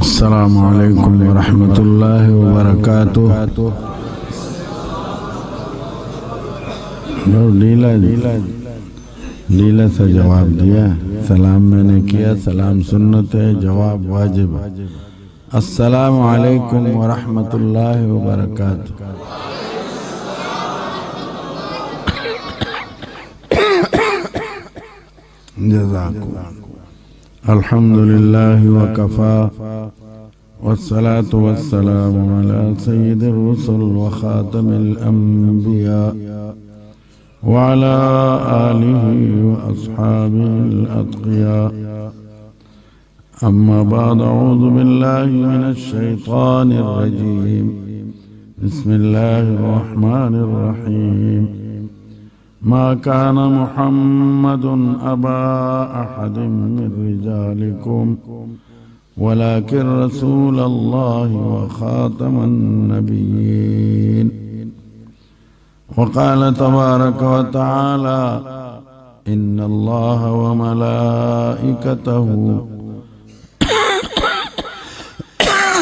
السلام علیکم ورحمۃ اللہ وبرکاتہ۔ ڈیلا سے جواب دیا، سلام میں نے کیا، سلام سنت ہے، جواب واجب ہے۔ السلام علیکم ورحمۃ اللہ وبرکاتہ۔ جزاکم الحمد للہ وکفا والصلاة والسلام علی سید الرسل وخاتم الانبیاء وعلى آلہ واصحابہ الاتقیاء، اما بعد، اعوذ باللہ من الشیطان الرجیم، بسم اللہ الرحمن الرحیم۔ ما كان محمد أبا أحد من رجالكم ولكن رسول الله وخاتم النبيين، وقال تبارك وتعالى إن الله وملائكته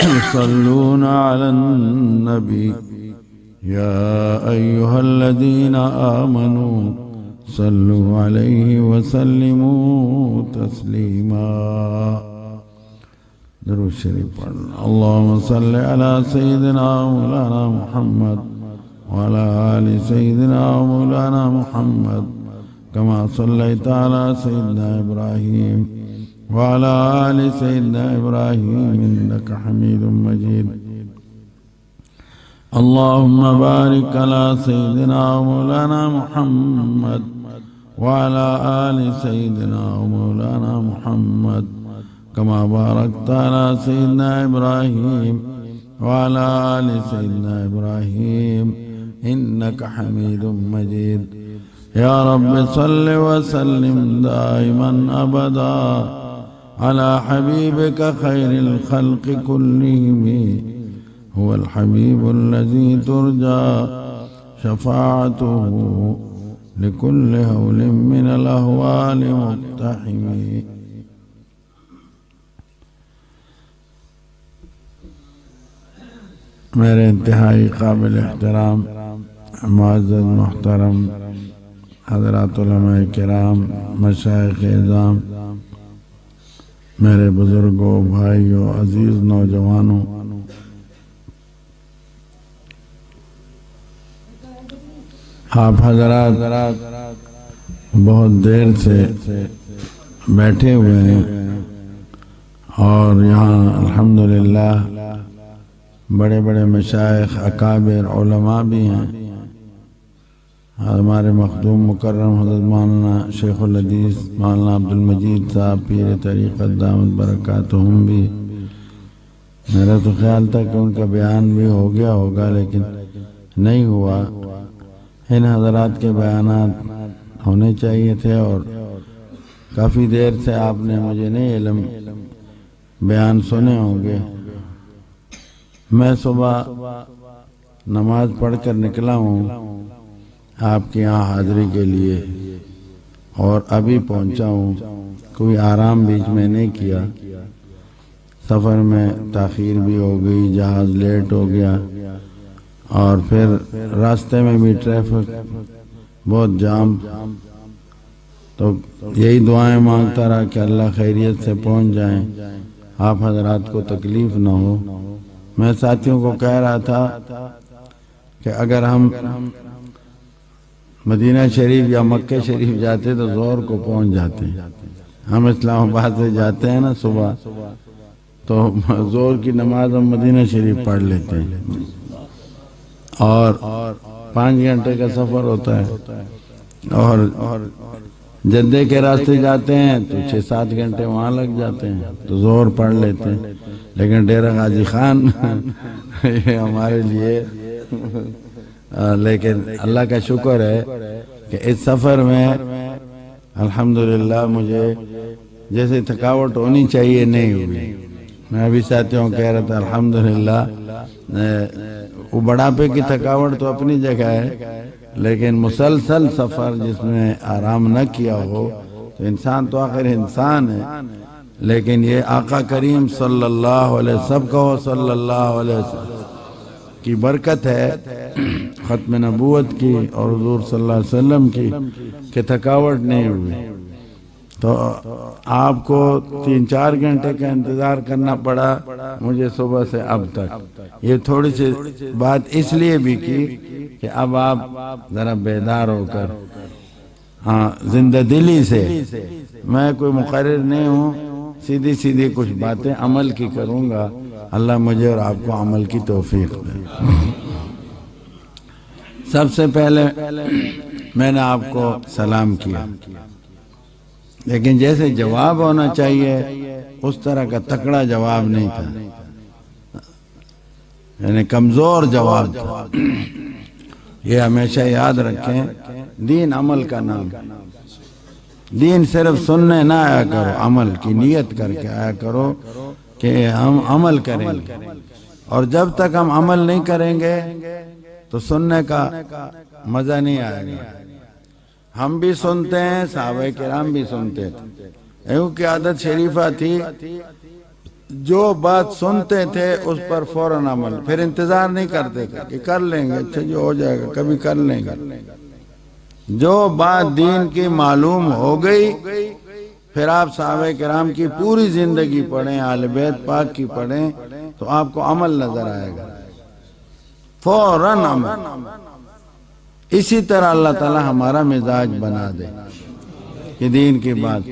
يصلون على النبي يا أيها الذين آمنوا صلوا عليه وسلموا تسليما۔ درود شریف پڑھنا۔ اللهم صل على سيدنا مولانا محمد وعلى آل سيدنا مولانا محمد كما صليت على سيدنا إبراهيم وعلى آل سيدنا إبراهيم إنك حميد مجيد۔ اللهم بارك على سيدنا مولانا محمد وعلى آل سيدنا مولانا محمد كما باركت على سيدنا إبراهيم وعلى آل سيدنا إبراهيم إنك حميد مجيد۔ يا رب صل وسلم دائما أبدا على حبيبك خير الخلق كلهم، هو الحبيب الذي ترجى شفاعته لكل هول من الأهوال مقتحم۔ میرے انتہائی قابل احترام معزز محترم حضرات علماء کرام، مشائخ اعظام، میرے بزرگوں، بھائیوں، عزیز نوجوانوں، آپ حضرات بہت دیر سے بیٹھے ہوئے ہیں اور یہاں الحمدللہ بڑے بڑے مشائخ، اکابر، علماء بھی ہیں۔ ہمارے مخدوم مکرم حضرت مولانا شیخ الحدیث مولانا عبدالمجید صاحب پیر طریقت دامت برکاتہم بھی، میرا تو خیال تھا کہ ان کا بیان بھی ہو گیا ہوگا لیکن نہیں ہوا۔ ان حضرات کے بیانات ہونے چاہیے تھے اور کافی دیر سے آپ نے مجھے نہیں علم بیان سنے ہوں گے۔ میں صبح نماز پڑھ کر نکلا ہوں آپ کے یہاں حاضری کے لیے اور ابھی پہنچا ہوں، کوئی آرام بیچ میں نہیں کیا۔ سفر میں تاخیر بھی ہو گئی، جہاز لیٹ ہو گیا اور پھر راستے میں بھی ٹریفک بہت جام، تو یہی دعائیں مانگتا رہا کہ اللہ خیریت سے پہنچ جائیں، آپ حضرات کو تکلیف نہ ہو۔ میں ساتھیوں کو کہہ رہا تھا کہ اگر ہم مدینہ شریف یا مکہ شریف جاتے تو ظہر کو پہنچ جاتے ہیں۔ ہم اسلام آباد سے جاتے ہیں نا صبح، تو ظہر کی نماز ہم مدینہ شریف پڑھ لیتے ہیں اور 5 گھنٹے کا سفر ہوتا ہے، اور جدے کے راستے جاتے ہیں تو 6-7 گھنٹے وہاں لگ جاتے ہیں، تو ظہر پڑھ لیتے ہیں۔ لیکن ڈیرہ غازی خان یہ ہمارے لیے، لیکن اللہ کا شکر ہے کہ اس سفر میں الحمدللہ مجھے جیسے تھکاوٹ ہونی چاہیے نہیں ہوئی۔ میں ابھی ساتھیوں کہہ رہا تھا الحمدللہ وہ بڑھاپے کی تھکاوٹ تو اپنی جگہ ہے، لیکن مسلسل سفر جس میں آرام نہ کیا ہو تو انسان تو آخر انسان ہے، لیکن یہ آقا کریم صلی اللہ علیہ وسلم کو صلی اللہ علیہ وسلم کی برکت ہے ختم نبوت کی اور حضور صلی اللہ علیہ وسلم کی کہ تھکاوٹ نہیں ہوئی. تو آپ کو 3-4 گھنٹے کا انتظار کرنا پڑا مجھے صبح سے اب تک. یہ تھوڑی سی بات اس لیے بھی کی کہ اب آپ ذرا بیدار ہو کر زندہ دلی سے، میں کوئی مقرر نہیں ہوں، سیدھی سیدھی کچھ باتیں عمل کی کروں گا. اللہ مجھے اور آپ کو عمل کی توفیق دے. سب سے پہلے میں نے آپ کو سلام کیا، لیکن جیسے جواب ہونا چاہیے اس طرح کا تکڑا جواب نہیں تھا، یعنی کمزور جواب تھا. یہ ہمیشہ یاد رکھیں، دین عمل کا نام. دین صرف سننے نہ آیا کرو، عمل کی نیت کر کے آیا کرو کہ ہم عمل کریں گے. اور جب تک ہم عمل نہیں کریں گے تو سننے کا مزہ نہیں آئے گا. ہم بھی سنتے ہیں، صحابہ کرام بھی سنتے تھے. ایوں کی عادت شریفہ تھی، جو بات سنتے تھے اس پر فوراً عمل، پھر انتظار نہیں کرتے تھے کہ کر لیں گے، اچھا جو ہو جائے گا کبھی کر لیں گے. جو بات دین کی معلوم ہو گئی پھر آپ صحابہ کرام کی پوری زندگی پڑھیں، اہل بیت پاک کی پڑھیں تو آپ کو عمل نظر آئے گا، فوراً عمل. اسی طرح اللہ تعالی ہمارا مزاج بنا دے کہ دین کی بات.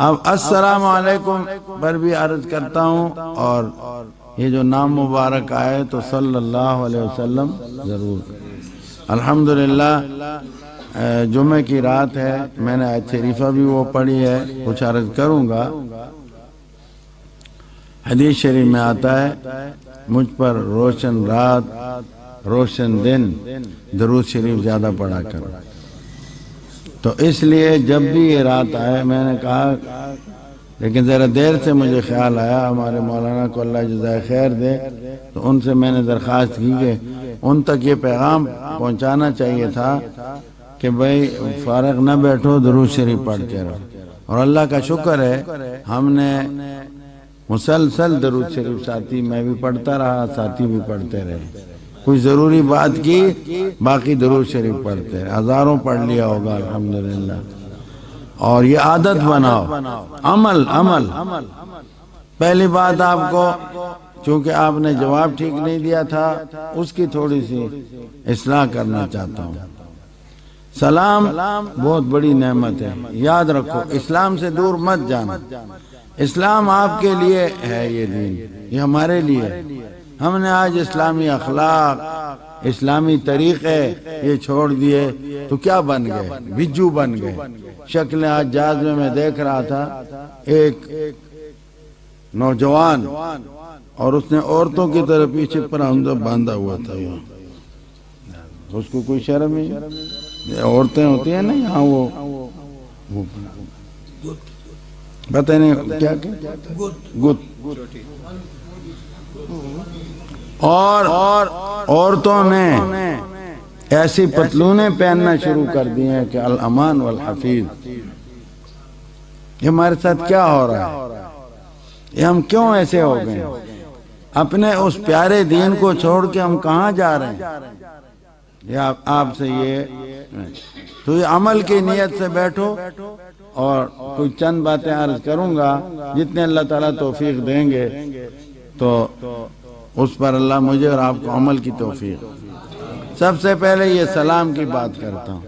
اب السلام علیکم پر بھی عرض کرتا ہوں، اور یہ جو نام مبارک آئے تو صلی اللہ علیہ وسلم ضرور. الحمدللہ جمعہ کی رات ہے، میں نے آیت شریفہ بھی وہ پڑھی ہے، کچھ عرض کروں گا. حدیث شریف میں آتا ہے مجھ پر روشن رات روشن دن درود شریف زیادہ پڑھا کرو. تو اس لیے جب بھی یہ رات آئے میں نے کہا، لیکن ذرا دیر سے مجھے خیال آیا ہمارے مولانا کو اللہ جزائے خیر دے، تو ان سے میں نے درخواست کی کہ ان تک یہ پیغام پہنچانا چاہیے تھا کہ بھئی فارغ نہ بیٹھو، درود شریف پڑھتے رہو. اور اللہ کا شکر ہے ہم نے مسلسل درود شریف ساتھی میں بھی پڑھتا رہا، ساتھی بھی پڑھتے رہے. کوئی ضروری بات کی باقی درود شریف پڑھتے رہے، ہزاروں پڑھ لیا ہوگا الحمدللہ. اور یہ عادت بناؤ، عمل. پہلی بات آپ کو، چونکہ آپ نے جواب ٹھیک نہیں دیا تھا، اس کی تھوڑی سی اصلاح کرنا چاہتا ہوں. سلام بہت بڑی نعمت ہے، یاد رکھو. اسلام سے دور مت جانا. اسلام آپ کے لیے ہے، یہ دین یہ ہمارے لیے. ہم نے آج اسلامی اخلاق، اسلامی طریقے یہ چھوڑ دیے تو کیا بن گئے؟ بجو بن گئے. شکلیں آج جہاز میں دیکھ رہا تھا، ایک نوجوان اور اس نے عورتوں کی طرف پیچھے پراندہ باندھا ہوا تھا. اس کو کوئی شرم ہی، عورتیں ہوتی ہیں نا یہاں، وہ پتہ نہیں کیا گت. اور عورتوں نے ایسی پتلونیں پہننا شروع کر دی ہیں کہ الامان والحفیظ. یہ ہمارے ساتھ کیا ہو رہا ہے؟ یہ ہم کیوں ایسے ہو گئے؟ اپنے اس پیارے دین کو چھوڑ کے ہم کہاں جا رہے ہیں؟ یہ آپ سے یہ تو یہ عمل کی نیت سے بیٹھو. اور کوئی چند باتیں عرض کروں گا، جتنے اللہ تعالیٰ توفیق دیں گے تو اس پر اللہ مجھے اور آپ کو عمل کی توفیق. سب سے پہلے یہ سلام کی بات کرتا ہوں.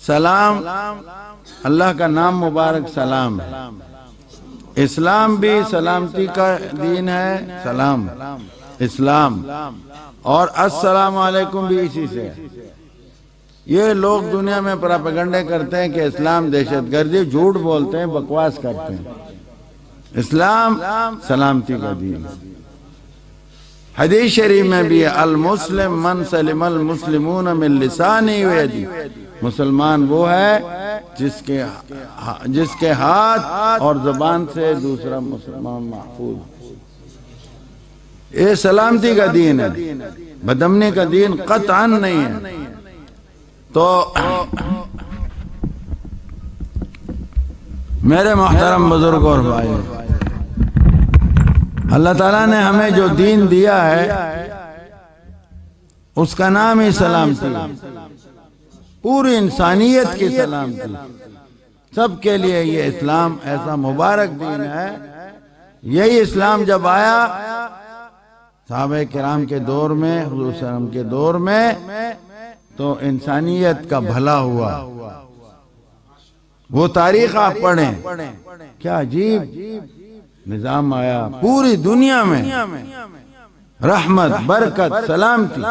سلام اللہ کا نام مبارک سلام ہے. اسلام بھی سلامتی کا دین ہے، سلام اسلام. اور السلام علیکم بھی اسی سے. یہ لوگ دنیا میں پراپیگنڈے کرتے ہیں کہ اسلام دہشت گردی، جھوٹ بولتے ہیں، بکواس کرتے ہیں. اسلام سلامتی کا دین. حدیث شریف میں بھی المسلم من سلم المسلمون من لسانہ و یدہ. مسلمان وہ ہے جس کے ہاتھ اور زبان سے دوسرا مسلمان محفوظ. یہ سلامتی کا دین ہے، بدامنی کا دین قطعاً نہیں ہے. تو میرے محترم بزرگوں اور بھائیوں، اللہ تعالیٰ نے ہمیں جو دین دیا ہے اس کا نام ہی سلامتی، پوری انسانیت کی سلامتی، سب کے لیے یہ اسلام ایسا مبارک دین ہے۔ یہی اسلام جب آیا صحابہ کرام کے دور میں، حضور صلی اللہ علیہ وسلم کے دور میں، تو انسانیت کا بھلا ہوا۔ وہ تاریخ آپ پڑھیں، کیا عجیب نظام آیا پوری دنیا میں، رحمت، برکت، سلامتی،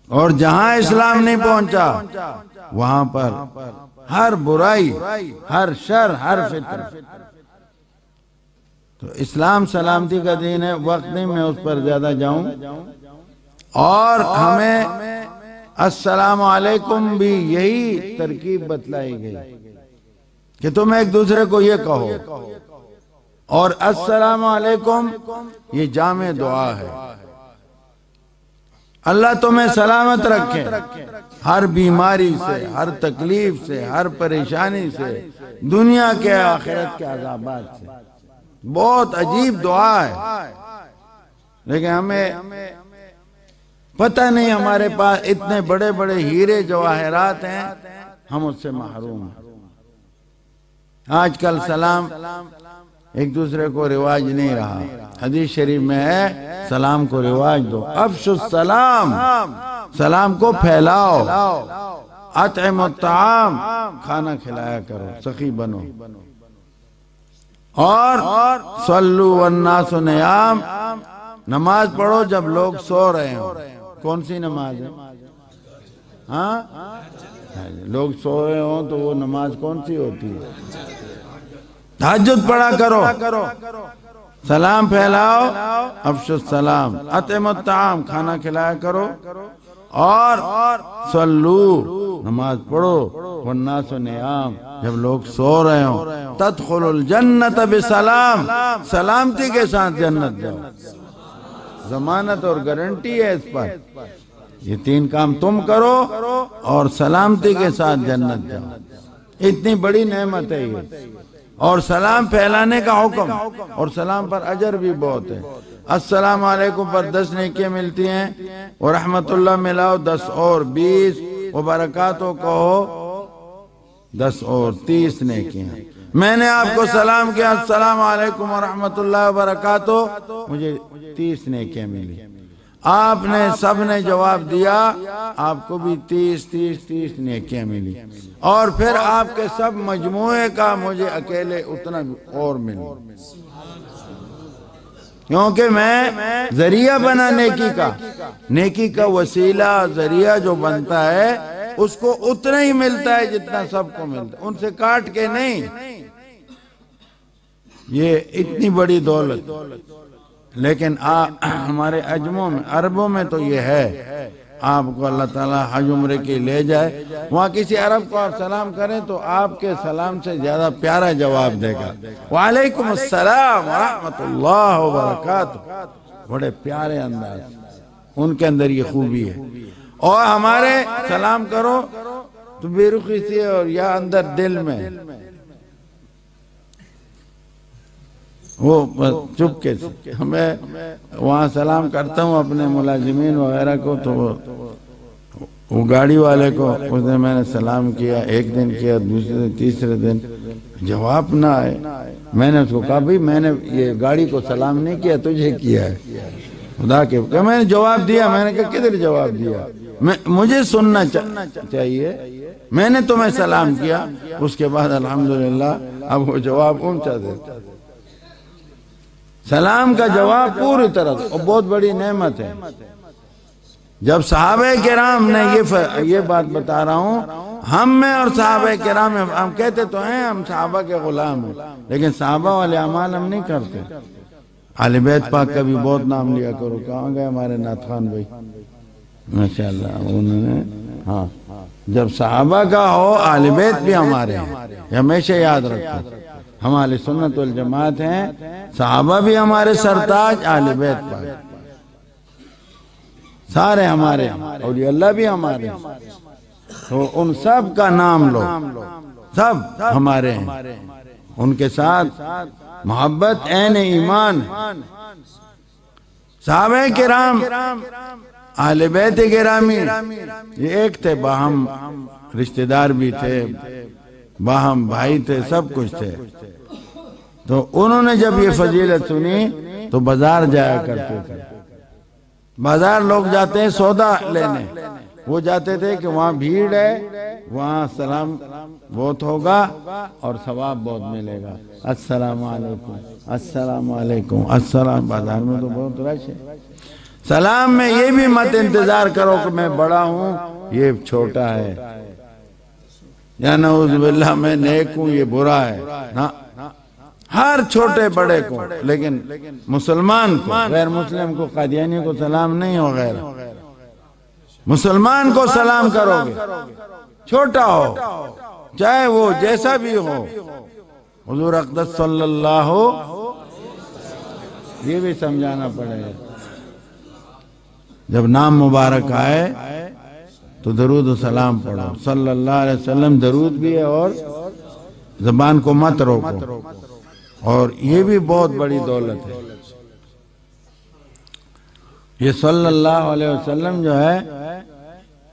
اور جہاں اسلام نہیں پہنچا وہاں پر ہر برائی، ہر شر، ہر فتنہ۔ تو اسلام سلامتی کا دین ہے، وقت نہیں میں اس پر زیادہ جاؤں۔ اور ہمیں السلام علیکم بھی یہی ترکیب بتلائی گئی کہ تم ایک دوسرے کو یہ کہو، اور السلام علیکم یہ جامع دعا ہے۔ اللہ تمہیں سلامت رکھے ہر بیماری سے، ہر تکلیف سے، ہر پریشانی سے، دنیا کے آخرت کے عذابات سے۔ بہت عجیب دعا ہے، لیکن ہمیں پتہ نہیں، ہمارے پاس اتنے بڑے بڑے ہیرے جواہرات ہیں، ہم اس سے محروم ہیں۔ آج کل سلام ایک دوسرے کو رواج نہیں رہا۔ حدیث شریف میں ہے سلام کو رواج دو، افشوا السلام، سلام کو پھیلاؤ، اطعموا الطعام، کھانا کھلایا کرو، سخی بنو، اور صلوا والناس نیام، نماز پڑھو جب لوگ سو رہے ہوں۔ کون سی نماز ہے؟ ہاں، لوگ سو رہے ہوں تو وہ نماز کون سی ہوتی ہے؟ تہجد پڑھا کرو، سلام پھیلاؤ، افشوا السلام، اطعموا الطعام، کھانا کھلایا کرو، اور صلو، نماز پڑھو، والناس نیام، جب لوگ سو رہے ہوں، تدخل الجنت بسلام، سلامتی کے ساتھ جنت جاؤ، ضمانت اور گارنٹی ہے اس پر۔ یہ تین کام تم کرو اور سلامتی کے ساتھ جنت جاؤ، اتنی بڑی نعمت ہے یہ۔ اور سلام پھیلانے کا حکم، اور سلام پر اجر بھی بہت ہے۔ السلام علیکم پر 10 نیکیاں ملتی ہیں، اور رحمت اللہ ملاؤ 10 اور 20، وبرکاتہ کہو 10 اور 30 نیکیاں۔ میں نے آپ کو سلام کیا، السلام علیکم ورحمت اللہ وبرکاتہ، مجھے 30 نیکیاں ملی۔ آپ نے سب نے جواب دیا، آپ کو بھی 30 نیکیاں ملی، اور پھر آپ کے سب مجموعے کا مجھے اکیلے اتنا اور ملی، کیونکہ میں ذریعہ بنا نیکی کا وسیلہ، ذریعہ جو بنتا ہے اس کو اتنا ہی ملتا ہے جتنا سب کو ملتا ہے، ان سے کاٹ کے نہیں۔ یہ اتنی بڑی دولت، لیکن ہمارے عجموں میں، عربوں میں تو یہ ہے، آپ کو اللہ تعالیٰ حج عمرے کی لے جائے، وہاں کسی عرب کو آپ سلام کریں تو آپ کے سلام سے زیادہ پیارا جواب دے گا، وعلیکم السلام ورحمت اللہ وبرکاتہ، بڑے پیارے انداز، ان کے اندر یہ خوبی ہے۔ اور ہمارے سلام کرو تو بے رخی سے اور یا اندر دل میں، وہ چپکے سے۔ میں وہاں سلام کرتا ہوں اپنے ملازمین وغیرہ کو، تو وہ گاڑی والے کو اس دن میں نے سلام کیا، ایک دن کیا، دوسرے دن، تیسرے دن جواب نہ آئے، میں نے اس کو کہا بھئی میں نے یہ گاڑی کو سلام نہیں کیا، تجھے کیا ہے خدا کے، کہ میں نے جواب دیا، میں نے کہا کدھر جواب دیا، مجھے سننا چاہیے، میں نے تمہیں سلام کیا، اس کے بعد الحمدللہ اب وہ جواب اونچا دیتا۔ سلام کا جواب پوری طرح، اور بہت بڑی نعمت ہے۔ جب صحابہ کرام نے یہ بات بتا رہا ہوں، ہم میں اور صحابہ کرام میں، ہم کہتے تو ہیں ہم صحابہ کے غلام ہیں، لیکن صحابہ والے اعمال ہم نہیں کرتے۔ اہل بیت پاک کا بھی بہت نام لیا کرو۔ کہاں گئے ہمارے نعت خوان بھائی؟ ماشاءاللہ، انہوں نے، ہاں، جب صحابہ کا ہو اہل بیت بھی ہمارے ہیں، یہ ہمیشہ یاد رکھو۔ ہم اہل سنت والجماعت ہیں، صحابہ بھی ہمارے سرتاج، اہل بیت پاک سارے ہمارے، اولیاء اللہ بھی ہمارے، تو ان سب کا نام لو۔ سب ہمارے ہیں، ان کے ساتھ محبت عین ایمان ہے۔ صحابہ کرام اہل بیت گرامی یہ ایک تھے، باہم رشتہ دار بھی تھے، باہم بھائی تھے، سب کچھ تھے۔ تو انہوں نے جب یہ فضیلت سنی تو بازار جایا کرتے تھے۔ بازار لوگ جاتے ہیں سودا لینے، وہ جاتے تھے کہ وہاں بھیڑ ہے، وہاں سلام بہت ہوگا اور ثواب بہت ملے گا۔ السلام علیکم، السلام علیکم، السلام۔ بازار میں تو بہت رش ہے، سلام میں یہ بھی مت انتظار کرو کہ میں بڑا ہوں یہ چھوٹا ہے، یا نعوذ باللہ میں نیک ہوں یہ برا ہے، نہ، ہر چھوٹے بڑے کو، لیکن مسلمان کو، غیر مسلم کو، قادیانی کو سلام نہیں ہو، غیر مسلمان کو سلام کرو گے، چھوٹا ہو چاہے وہ جیسا بھی ہو۔ حضور اقدس صلی اللہ یہ بھی سمجھانا پڑے گا، جب نام مبارک آئے تو درود و سلام پڑھو صلی اللہ علیہ وسلم، درود بھی ہے اور زبان کو مت روکو، اور یہ بھی بہت بڑی دولت ہے۔ یہ صلی اللہ علیہ وسلم جو ہے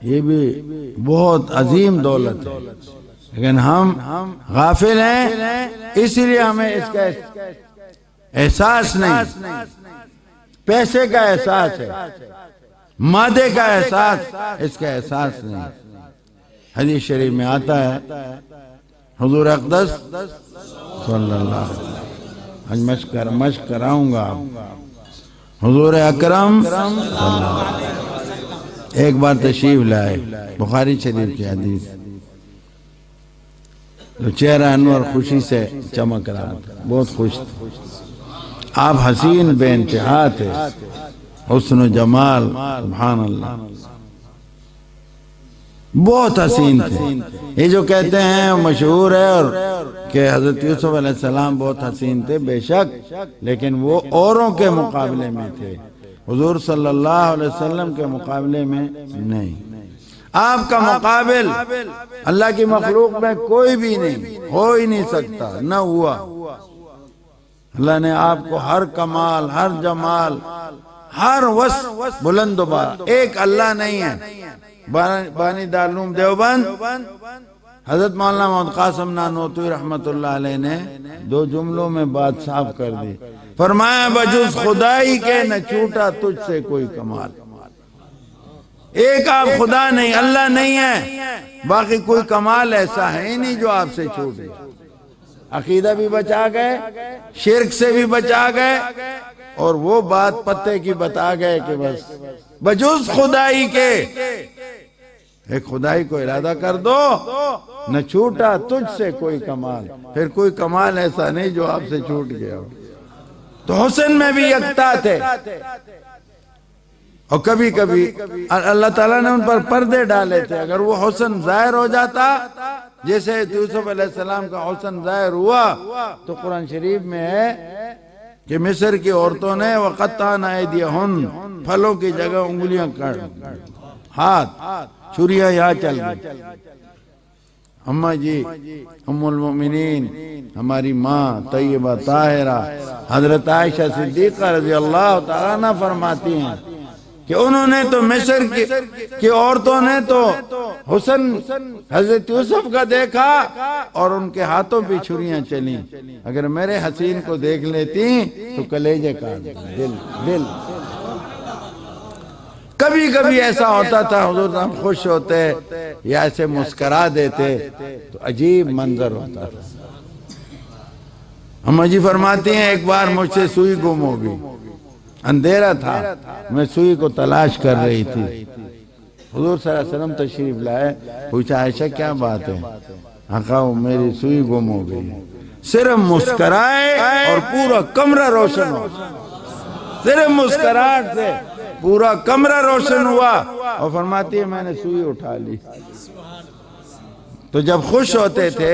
یہ بھی بہت عظیم دولت ہے، لیکن ہم غافل ہیں، اس لیے ہمیں اس کا احساس نہیں۔ پیسے کا احساس ہے، مادے کا احساس، اس کا احساس نہیں۔ حدیث شریف میں آتا ہے حضور اقدس صلی اللہ علیہ وسلم، مشق کراؤں گا، حضور اکرم صلی اللہ علیہ وسلم ایک بار تشریف لائے، بخاری شریف کی حدیث، تو چہرہ انور خوشی سے چمک رہا تھا، بہت خوش تھا۔ آپ حسین بے انتہا تھے، حسن و جمال، سبحان اللہ، بہت حسین تھے۔ یہ جو کہتے ہیں مشہور ہے اور کہ حضرت یوسف علیہ السلام بہت حسین تھے، بے شک، لیکن وہ اوروں کے مقابلے میں تھے، حضور صلی اللہ علیہ وسلم کے مقابلے میں نہیں۔ آپ کا مقابل اللہ کی مخلوق میں کوئی بھی نہیں، ہو ہی نہیں سکتا، نہ ہوا۔ اللہ نے آپ کو ہر کمال، ہر جمال، ہر وصف بلند و بالا، ایک اللہ نہیں ہے۔ بانی دارالعلوم دیوبند حضرت مولانا محمد قاسم نانوتوی رحمت اللہ علیہ نے 2 جملوں میں بات صاف کر دی، فرمایا بجز خدائی کے نہ چھوٹا تجھ سے کوئی کمال۔ ایک آپ خدا نہیں، اللہ نہیں ہے، باقی کوئی کمال ایسا ہے ہی نہیں جو آپ سے چھوٹ گیا۔ عقیدہ بھی بچا گئے، شرک سے بھی بچا گئے، اور وہ بات پتے کی بتا گئے کہ بس بجز خدائی کے، ایک خدائی کو ارادہ کر دو، نہ چھوٹا تجھ سے کوئی کمال، پھر کوئی کمال ایسا نہیں جو آپ سے چھوٹ گیا ہو۔ تو حسن میں بھی یکتا تھے، اور کبھی کبھی اللہ تعالیٰ نے ان پر پردے ڈالے تھے، اگر وہ حسن ظاہر ہو جاتا، جیسے یوسف علیہ السلام کا حسن ظاہر ہوا، تو قرآن شریف میں ہے کہ مصر کی عورتوں نے وَقَطَّعْنَ أَيْدِيَهُنَّ، پھلوں کی جگہ انگلیاں کاٹ، ہاتھ، چھریاں یہاں چل گئی۔ اماں جی ام المؤمنین ہماری ماں طیبہ طاہرہ حضرت عائشہ صدیقہ رضی اللہ تعالیٰ عنہ فرماتی ہیں کہ انہوں نے تو مصر کی عورتوں نے تو حسن حضرت یوسف کا دیکھا اور ان کے ہاتھوں پہ چھریاں چلیں، اگر میرے حسین کو دیکھ لیتی تو کلیجے کاٹ، دل۔ کبھی کبھی ایسا ہوتا تھا حضور صاحب خوش ہوتے یا ایسے مسکرا دیتے تو عجیب منظر ہوتا تھا۔ ہم جی فرماتی ہیں ایک بار مجھ سے سوئی گم ہو گئی، اندھیرا تھا، میں سوئی کو تلاش کر رہی تھی، حضور صلی اللہ علیہ وسلم تشریف لائے، پوچھا عائشہ کیا بات ہے؟ آقا میری سوئی گم ہو گئی، صرف مسکرائے اور پورا کمرہ روشن ہو، صرف مسکراہٹ سے پورا کمرہ روشن ہوا، اور فرماتی ہے میں نے سوئی اٹھا لی۔ تو جب خوش ہوتے تھے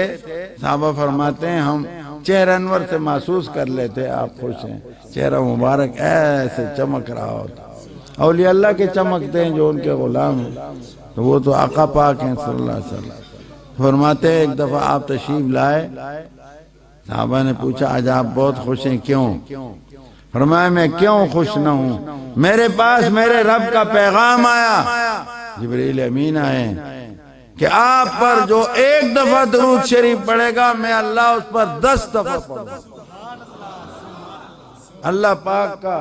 صحابہ فرماتے ہیں ہم چہرہ انور سے محسوس کر لیتے آپ خوش ہیں، چہرہ مبارک ایسے چمک رہا ہوتا۔ اولیاء اللہ کے چمکتے ہیں جو ان کے غلام ہیں، تو وہ تو آقا پاک ہیں صلی اللہ علیہ وسلم۔ فرماتے ہیں ایک دفعہ آپ تشریف لائے، صحابہ نے پوچھا آج آپ بہت خوش ہیں، کیوں؟ فرمایا میں کیوں خوش نہ ہوں، میرے پاس میرے رب کا پیغام آیا، جبریل امین آئے کہ آپ پر جو ایک دفعہ درود شریف پڑھے گا میں اللہ اس پر 10 دفعہ پڑھوں گا۔ اللہ پاک کا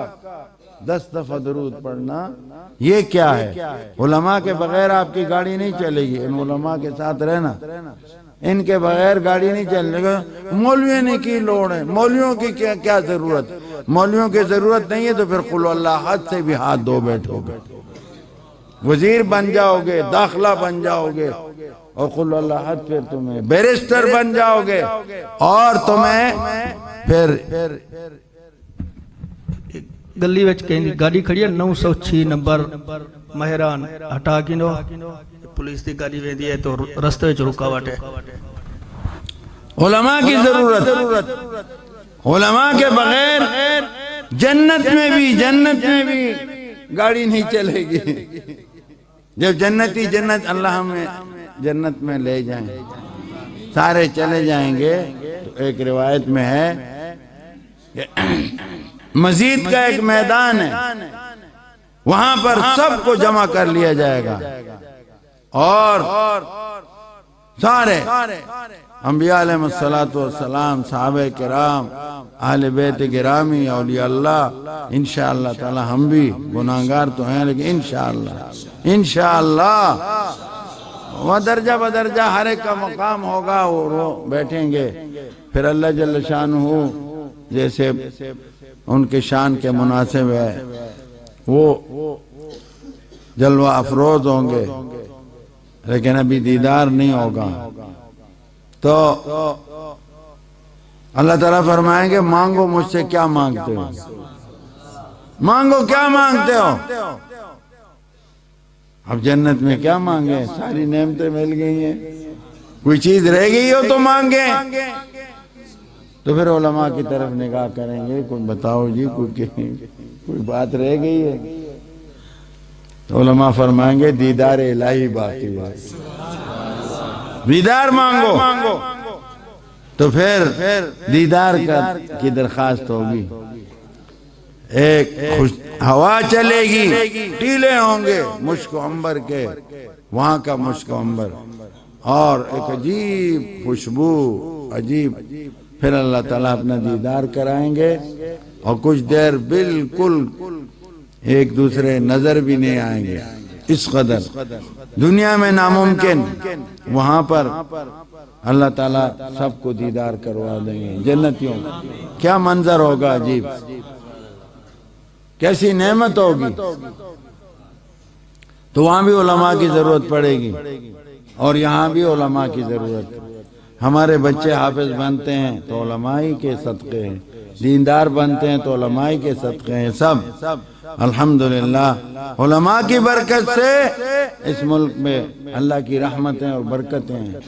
10 دفعہ درود پڑھنا یہ کیا ہے؟ علماء کے بغیر آپ کی گاڑی نہیں چلے گی، ان علماء کے ساتھ رہنا، ان کے بغیر گاڑی نہیں چلے گا۔ مولویوں نے کی لوڑ ہے، مولویوں کی کیا ضرورت؟ مولویوں کی ضرورت نہیں ہے تو پھر قل اللہ احد سے بھی ہاتھ دھو بیٹھو گے، وزیر بن جاؤ گے، داخلہ بن جاؤ گے، اور قل اللہ احد پھر تمہیں بیرسٹر بن جاؤ گے، اور تمہیں پھر گلی وچ کہیں گاڑی کھڑی ہے 906 نمبر مہران ہٹا کے نو پولیس دی گاڑی ویندی ہے تو رستے وچ رکاوٹ ہے۔ علماء کی ضرورت، علماء کے بغیر جنت میں بھی گاڑی نہیں چلے گی۔ جب جنت اللہ ہمیں جنت میں لے جائیں، سارے چلے جائیں گے، تو ایک روایت میں ہے کہ مزید کا ایک میدان ہے، وہاں پر سب کو جمع کر لیا جائے گا، اور سارے انبیاء علیہ السلام، صحابہ کرام، اہل بیت گرامی، اولیاء اللہ، انشاءاللہ تعالی ہم بھی گناہگار تو ہیں لیکن انشاءاللہ وہ درجہ بدرجہ ہر ایک کا مقام ہوگا، وہ بیٹھیں گے، پھر اللہ جل شانہ جیسے ان کے شان کے مناسب ہے وہ جلوہ افروز ہوں گے، لیکن ابھی دیدار نہیں ہوگا۔ تو اللہ تعالیٰ فرمائیں گے مانگو مجھ سے کیا مانگتے ہو، مانگو کیا مانگتے ہو۔ اب جنت میں کیا مانگے، ساری نعمتیں مل گئی ہیں، کوئی چیز رہ گئی ہو تو مانگے۔ تو پھر علماء کی طرف نگاہ کریں گے، کوئی بتاؤ جی کوئی بات رہ گئی ہے، تو علماء فرمائیں گے دیدار الہی باقی ہے، دیدار مانگو۔ تو پھر دیدار کی درخواست ہوگی، ایک ہوا چلے گی، ٹیلے ہوں گے مشک و عنبر کے، وہاں کا مشک و عنبر، اور ایک عجیب خوشبو، عجیب، پھر اللہ تعالیٰ اپنا دیدار کرائیں گے، اور کچھ دیر بالکل ایک دوسرے نظر بھی نہیں آئیں گے، اس قدر دنیا میں ناممکن، وہاں پر اللہ تعالیٰ سب کو دیدار کروا دیں گے۔ جنتیوں کیا منظر ہوگا عجیب، کیسی نعمت ہوگی۔ تو وہاں بھی علماء کی ضرورت پڑے گی، اور یہاں بھی علماء کی ضرورت۔ ہمارے بچے حافظ بنتے ہیں تو علماء ہی کے صدقے ہیں، دیندار بنتے ہیں تو علماء ہی کے صدقے ہیں، سب الحمدللہ علماء کی برکت سے اس ملک میں اللہ کی رحمتیں اور برکتیں ہیں۔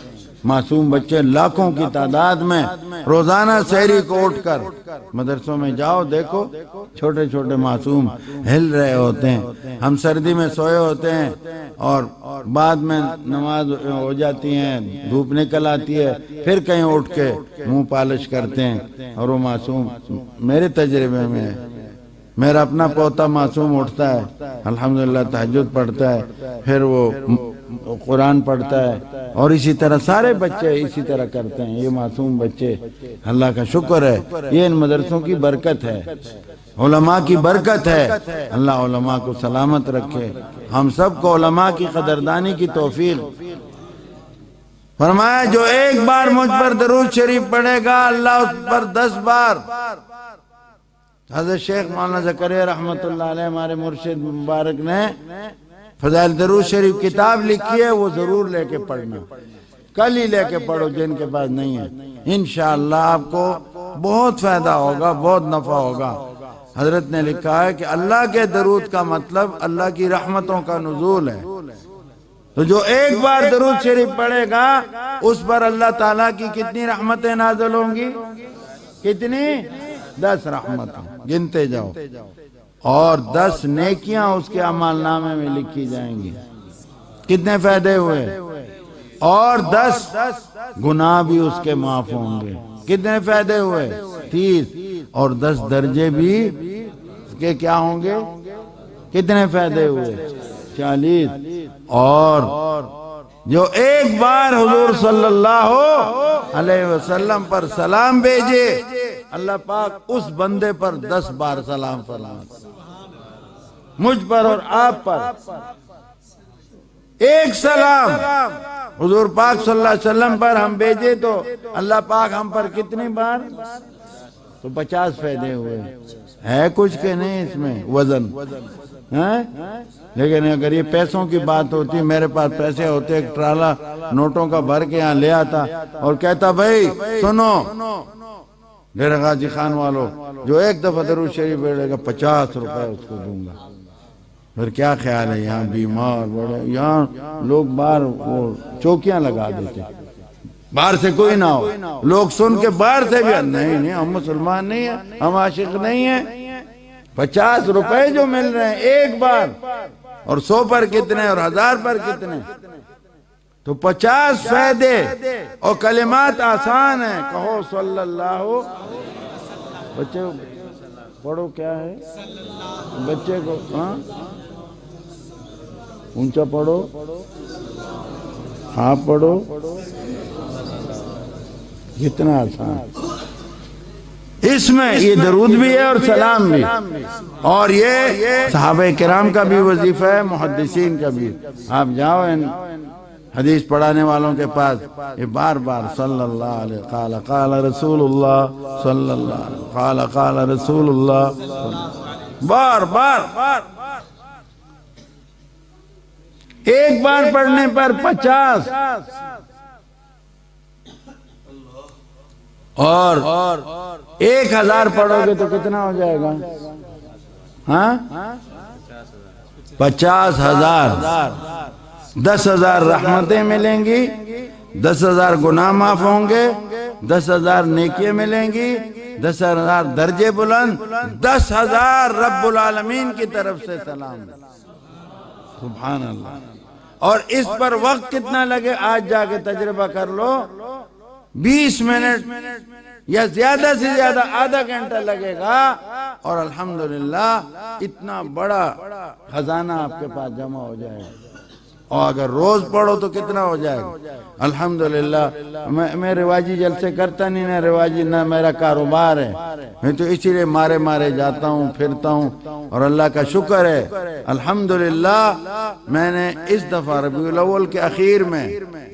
معصوم بچے لاکھوں کی تعداد میں روزانہ سحری کو اٹھ کر مدرسوں میں جاؤ، دیکھو چھوٹے چھوٹے معصوم ہل رہے ہوتے ہیں، ہم سردی میں سوئے ہوتے ہیں، اور بعد میں نماز ہو جاتی ہیں، دھوپ نکل آتی ہے، پھر کہیں اٹھ کے منہ پالش کرتے ہیں، اور وہ معصوم میرے تجربے میں ہے، میرا اپنا پوتا معصوم اٹھتا ہے، الحمدللہ تہجد پڑھتا ہے، پھر وہ قرآن پڑھتا ہے، اور اسی طرح سارے بچے اسی طرح کرتے ہیں۔ یہ معصوم بچے، اللہ کا شکر ہے، یہ ان مدرسوں کی برکت ہے، علماء کی برکت ہے۔ اللہ علماء کو سلامت رکھے، ہم سب کو علماء کی قدردانی کی توفیق فرمایا۔ جو ایک بار مجھ پر درود شریف پڑھے گا اللہ اس پر 10 بار۔ حضرت شیخ مولانا زکریا رحمت اللہ علیہ ہمارے مرشد مبارک نے فضائل درود شریف کتاب لکھی ہے، وہ ضرور لے کے پڑھنا، کل ہی لے کے پڑھو جن کے پاس نہیں ہے، انشاءاللہ آپ کو بہت فائدہ ہوگا، بہت نفع ہوگا۔ حضرت نے لکھا ہے کہ اللہ کے درود کا مطلب اللہ کی رحمتوں کا نزول ہے، تو جو ایک بار درود شریف پڑھے گا اس پر اللہ تعالیٰ کی کتنی رحمتیں نازل ہوں گی؟ کتنی؟ 10 رحمتیں، گنتے جاؤ، اور 10 نیکیاں اس کے اعمال نامے میں لکھی جائیں گی۔ کتنے فائدے ہوئے؟ اور 10 گناہ بھی اس کے معاف ہوں گے۔ کتنے فائدے ہوئے؟ 30۔ اور 10 درجے بھی اس کے کیا ہوں گے؟ کتنے فائدے ہوئے؟ 40۔ اور جو ایک بار حضور صلی اللہ علیہ وسلم پر سلام بھیجے، اللہ پاک اس بندے پر 10 بار سلام مجھ پر اور آپ پر۔ ایک سلام حضور پاک صلی اللہ علیہ وسلم پر ہم بھیجے تو اللہ پاک ہم پر کتنی بار؟ تو 50 فائدے ہوئے۔ ہے کچھ کہ نہیں اس میں وزن؟ لیکن اگر یہ پیسوں کی بات ہوتی، میرے پاس پیسے ہوتے، ایک ٹرالا نوٹوں کا بھر کے یہاں لے آتا اور کہتا بھائی سنو ڈیرہ غازی خان والوں، جو ایک دفعہ درود شریف پڑھے گا 50 روپے اس کو دوں گا۔ پھر کیا خیال ہے؟ یہاں بیمار بڑے، یہاں لوگ باہر وہ چوکیاں لگا دیتے، باہر سے کوئی نہ ہو، لوگ سن کے باہر سے بھی نہیں ہم مسلمان نہیں ہیں، ہم عاشق نہیں ہیں۔ 50 روپے جو مل رہے ہیں ایک بار، اور 100 پر کتنے اور 1000 پر کتنے؟ تو 50 فائدے، اور کلمات آسان ہیں، کہو صلی اللہ۔ بچے پڑھو، کیا ہے بچے کو؟ ہاں اونچا پڑھو، آپ پڑھو، کتنا آسان۔ اس میں یہ درود بھی ہے اور سلام بھی، اور یہ صحابہ کرام کا بھی وظیفہ ہے، محدثین کا بھی۔ آپ جاؤ ان حدیث پڑھانے والوں کے پاس، یہ بار بار صلی اللہ علیہ قال قال رسول اللہ صلی اللہ علیہ قال قال رسول اللہ، بار بار ایک بار پڑھنے پر 50، اور 1000 پڑھو گے تو کتنا ہو جائے گا؟ ہاں 50,000۔ 10,000 رحمتیں ملیں گی، 10,000 گناہ معاف ہوں گے، 10,000 نیکیاں ملیں گی، 10,000 درجے بلند، 10,000 رب العالمین کی طرف سے سلام۔ سبحان اللہ۔ اور اس پر وقت کتنا لگے؟ آج جا کے تجربہ کر لو، 20 منٹ یا زیادہ سے زیادہ آدھا گھنٹہ لگے گا، اور الحمدللہ اتنا بڑا خزانہ آپ کے پاس جمع ہو جائے گا۔ اور اگر روز پڑھو تو کتنا ہو جائے گا؟ الحمدللہ میں رواجی جلسے کرتا نہیں، نہ رواجی، نہ میرا کاروبار ہے، میں تو اسی لیے مارے جاتا ہوں، پھرتا ہوں، اور اللہ کا شکر ہے الحمدللہ میں نے اس دفعہ ربیع الاول کے اخیر میں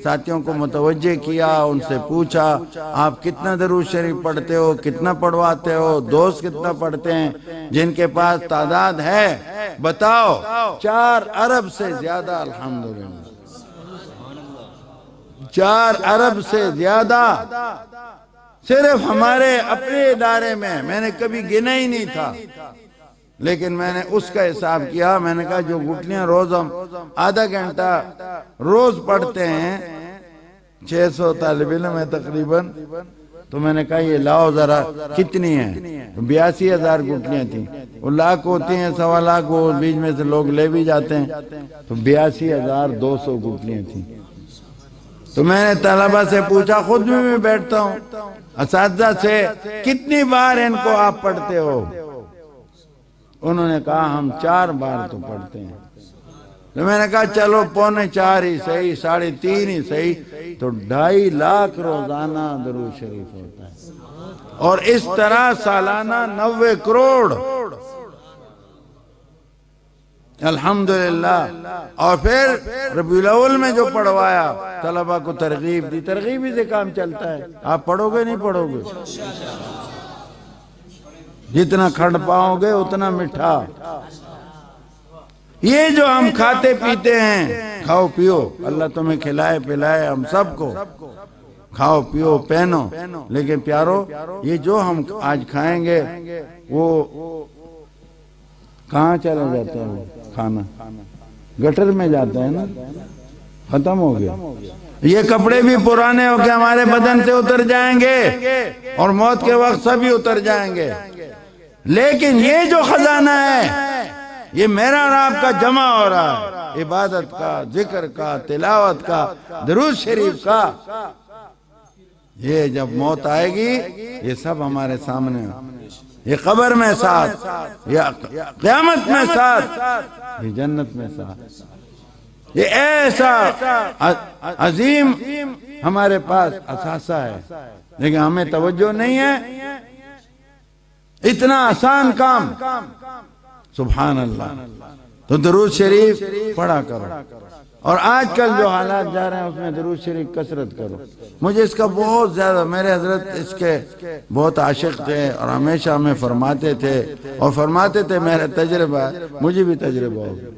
ساتھیوں کو متوجہ کیا، ان سے پوچھا آپ کتنا درود شریف پڑھتے ہو، کتنا پڑھواتے ہو، دوست کتنا پڑھتے ہیں؟ جن کے پاس تعداد ہے بتاؤ، 4 ارب سے زیادہ، الحمدللہ 4 ارب سے زیادہ صرف ہمارے اپنے ادارے میں نے کبھی گنا ہی نہیں تھا، لیکن میں نے اس کا حساب کیا، میں نے کہا جو گٹلیاں روز ہم آدھا گھنٹہ روز پڑھتے ہیں، 600 طالب علم ہے تقریباً، تو میں نے کہا یہ لاؤ ذرا کتنی ہیں؟ 82,000 گٹلیاں تھیں، وہ لاکھ ہوتی ہیں، 1.25 لاکھ، وہ بیچ میں سے لوگ لے بھی جاتے ہیں، تو 82,200 گٹلیاں تھیں۔ تو میں نے طلبہ سے پوچھا، خود بھی میں بیٹھتا ہوں اساتذہ سے، کتنی بار ان کو آپ پڑھتے ہو؟ انہوں نے کہا ہم 4 بار تو پڑھتے ہیں۔ تو میں نے کہا چلو 3.25 ہی صحیح، 3.5 ہی صحیح، تو 2.5 لاکھ روزانہ درود شریف ہوتا ہے، اور اس طرح سالانہ 90 کروڑ، الحمدللہ۔ اور پھر ربیع الاول میں جو پڑھوایا، طلبہ کو ترغیب دی، ترغیبی سے کام چلتا ہے۔ آپ پڑھو گے نہیں پڑھو گے؟ جتنا کھڑ پاؤ گے اتنا میٹھا۔ یہ جو ہم کھاتے پیتے ہیں، کھاؤ پیو، اللہ تمہیں کھلائے پلائے ہم سب کو، کھاؤ پیو پہنو، لیکن پیارو یہ جو ہم آج کھائیں گے وہ کہاں چلا جاتا ہے؟ وہ کھانا گٹر میں جاتا ہے نا، ختم ہو گیا۔ یہ کپڑے بھی پرانے ہو کے ہمارے بدن سے اتر جائیں گے، اور موت کے وقت سبھی اتر جائیں گے، لیکن یہ جو خزانہ ہے یہ میرا اور آپ کا جمع ہو رہا ہے۔ عبادت کا، ذکر کا، تلاوت کا، درود شریف کا، یہ جب موت آئے گی یہ سب ہمارے سامنے، یہ قبر میں ساتھ، یہ قیامت میں ساتھ، یہ جنت میں ساتھ، یہ ایسا عظیم ہمارے پاس اثاثہ ہے، لیکن ہمیں توجہ نہیں ہے۔ اتنا آسان کام، سبحان اللہ۔ تو درود شریف پڑھا کرو، اور آج کل جو حالات جا رہے ہیں اس میں درود شریف کثرت کرو۔ مجھے اس کا بہت زیادہ، میرے حضرت اس کے بہت عاشق تھے اور ہمیشہ ہمیں فرماتے تھے، اور فرماتے تھے میرا تجربہ ہے، مجھے بھی تجربہ ہو گیا،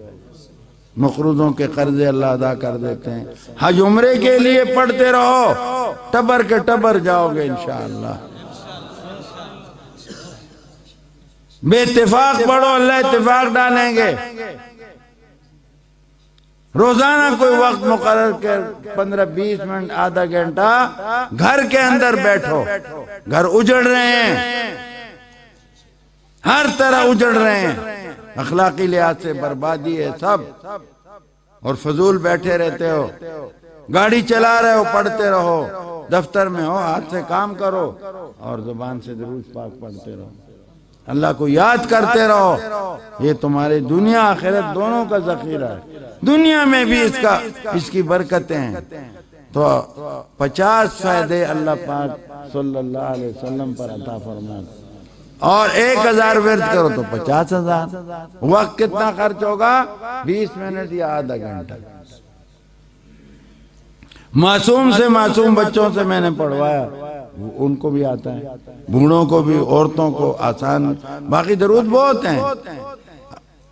مقروضوں کے قرضے اللہ ادا کر دیتے ہیں۔ حج عمرے کے لیے پڑھتے رہو، ٹبر کے ٹبر جاؤ گے انشاءاللہ۔ بے اتفاق پڑھو، اللہ اتفاق ڈالیں گے۔ روزانہ کوئی وقت مقرر کر 15-20 منٹ، آدھا گھنٹہ گھر کے اندر بیٹھو۔ گھر اجڑ رہے ہیں، ہر طرح اجڑ رہے ہیں، اخلاقی لحاظ سے بربادی ہے سب، اور فضول بیٹھے رہتے ہو۔ گاڑی چلا رہے ہو پڑھتے رہو، دفتر میں ہو ہاتھ سے کام کرو، اور زبان سے درود پاک پڑھتے رہو، اللہ کو یاد کرتے رہو۔ یہ تمہاری دنیا آخرت دونوں کا ذخیرہ ہے، دنیا میں بھی اس کی برکتیں ہیں۔ تو 50 فائدے اللہ پاک صلی اللہ علیہ وسلم پر عطا فرمائے، اور 1000 ورد کرو تو 50,000۔ وقت کتنا خرچ ہوگا؟ 20 منٹ یا آدھا گھنٹہ۔ معصوم سے معصوم بچوں سے میں نے پڑھوایا، ان کو بھی آتا ہے، بوڑھوں کو بھی، عورتوں کو آسان۔ باقی درود بہت ہیں،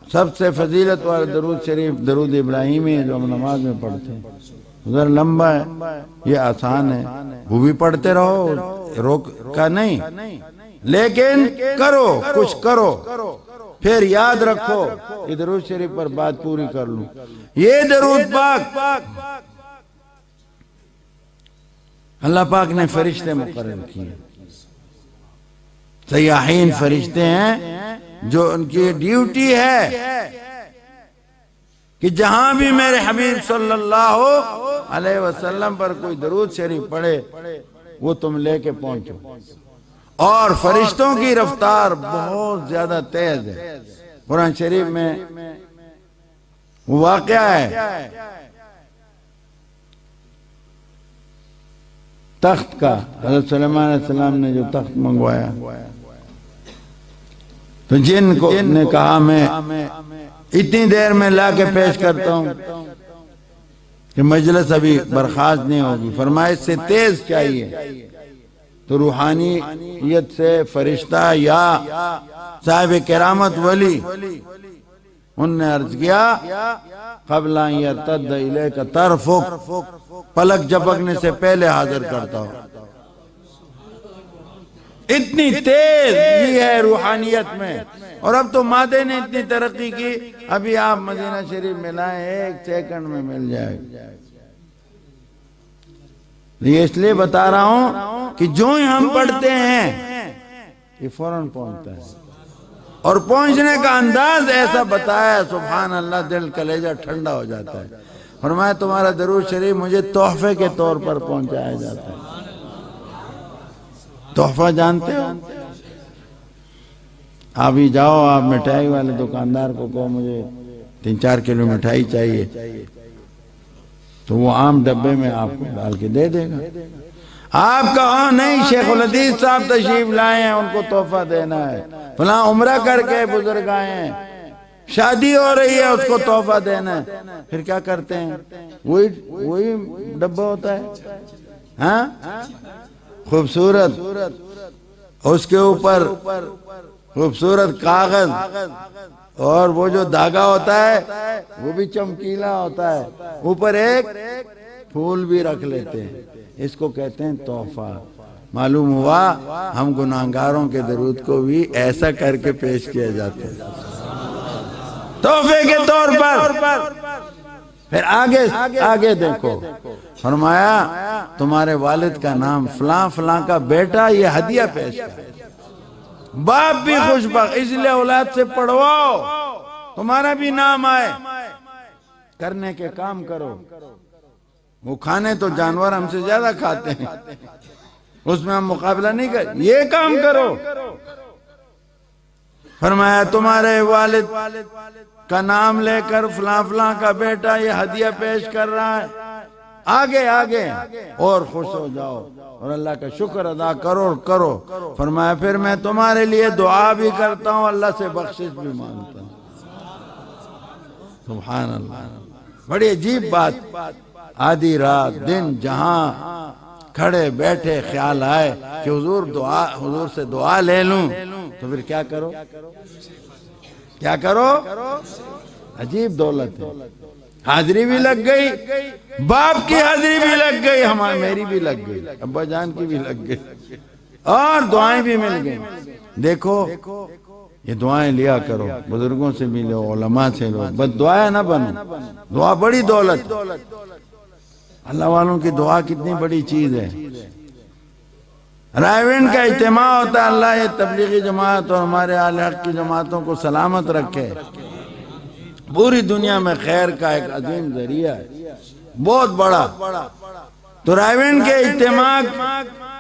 سب سے فضیلت والا درود شریف درود ابراہیمی ہے جو ہم نماز میں پڑھتے ہیں، ذرا لمبا ہے، یہ آسان ہے، وہ بھی پڑھتے رہو، روک کا نہیں، لیکن کرو، کچھ کرو، پھر یاد رکھو۔ یہ درود شریف پر بات پوری کر لوں، یہ درود پاک اللہ پاک نے فرشتے مقرر کیے، سیاحین فرشتے ہیں جو ان کی ڈیوٹی ہے کہ جہاں بھی میرے حبیب صلی اللہ علیہ وسلم پر کوئی درود شریف پڑھے وہ تم لے کے پہنچو۔ اور فرشتوں کی رفتار بہت زیادہ تیز ہے۔ قرآن شریف میں واقعہ ہے تخت کا، حضرت سلیمان علیہ السلام نے جو تخت منگوایا تو جن کو نے کہا میں اتنی دیر میں لا کے پیش کرتا ہوں کہ مجلس ابھی برخاست نہیں ہوگی، فرمایا اس سے تیز چاہیے۔ تو روحانیت سے فرشتہ یا صاحب کرامت ولی ان نے عرض کیا قبل ان یرتد الیک طرفک، پلک جھپکنے سے پہلے حاضر کرتا ہوں۔ اتنی تیز یہ ہے روحانیت میں، اور اب تو مادے نے اتنی ترقی کی، ابھی آپ مدینہ شریف میں لائیں 1 سیکنڈ میں مل جائے گا۔ یہ اس لیے بتا رہا ہوں کہ جو ہی ہم پڑھتے ہیں یہ فوراً پہنچتا ہے، اور پہنچنے کا انداز ایسا بتایا، سبحان اللہ، دل کلیجہ ٹھنڈا ہو جاتا ہے۔ فرمایا تمہارا درود شریف مجھے تحفے کے طور پر پہنچایا جاتا ہے۔ تحفہ جانتے ہو؟ آپ ہی جاؤ، آپ مٹھائی والے دکاندار کو کہو مجھے 3-4 کلو مٹھائی چاہیے، تو وہ عام ڈبے میں آپ کو ڈال کے دے دے گا۔ آپ کہو نہیں شیخ الحدیث صاحب تشریف لائے ہیں، ان کو تحفہ دینا ہے، فلاں عمرہ کر کے بزرگ آئے ہیں، شادی ہو رہی ہے اس کو تحفہ دینا ہے، پھر کیا کرتے ہیں؟ وہی ڈبہ ہوتا ہے، ہاں، خوبصورت، اس کے اوپر خوبصورت کاغذ، اور وہ جو دھاگا ہوتا ہے وہ بھی چمکیلا ہوتا ہے، اوپر ایک پھول بھی رکھ لیتے ہیں، اس کو کہتے ہیں تحفہ۔ معلوم ہوا ہم گناہگاروں کے درود کو بھی ایسا کر کے پیش کیا جاتا ہے تحفے کے طور پر۔ پھر آگے دیکھو، فرمایا تمہارے والد کا نام فلاں فلاں کا بیٹا یہ ہدیہ پیش کر، باپ بھی خوش بخت، اس لیے اولاد سے پڑھواؤ تمہارا بھی نام آئے۔ کرنے کے کام کرو. وہ کھانے تو جانور ہم سے زیادہ کھاتے ہیں، اس میں ہم مقابلہ نہیں کریں. یہ کام کرو. فرمایا تمہارے والد کا نام لے کر فلاں فلاں کا بیٹا یہ ہدیہ پیش کر رہا ہے، آگے آگے اور خوش ہو جاؤ اور اللہ کا شکر ادا کرو. فرمایا پھر میں تمہارے لیے دعا بھی کرتا ہوں، اللہ سے بخشش بھی مانگتا ہوں. سبحان اللہ. بڑی عجیب بات. آدھی رات دن جہاں کھڑے بیٹھے خیال آئے کہ حضور سے دعا لے لوں، تو پھر کیا کرو؟ کیا کرو؟ عجیب دولت ہے. حاضری بھی لگ گئی، باپ کی حاضری بھی لگ گئی، میری بھی لگ گئی، ابا جان کی بھی لگ گئی، اور دعائیں بھی مل گئیں. دیکھو یہ دعائیں لیا کرو، بزرگوں سے بھی لو، علماء سے لو، بس دعائیں نہ بنو. دعا بڑی دولت. اللہ والوں کی دعا کتنی بڑی چیز ہے. رائے کا اجتماع ہوتا ہے. اللہ یہ تبلیغی جماعت اور ہمارے اہل حق کی جماعتوں کو سلامت رکھے. پوری دنیا میں خیر کا ایک عظیم ذریعہ ہے، بہت بڑا. تو رائے کے اجتماع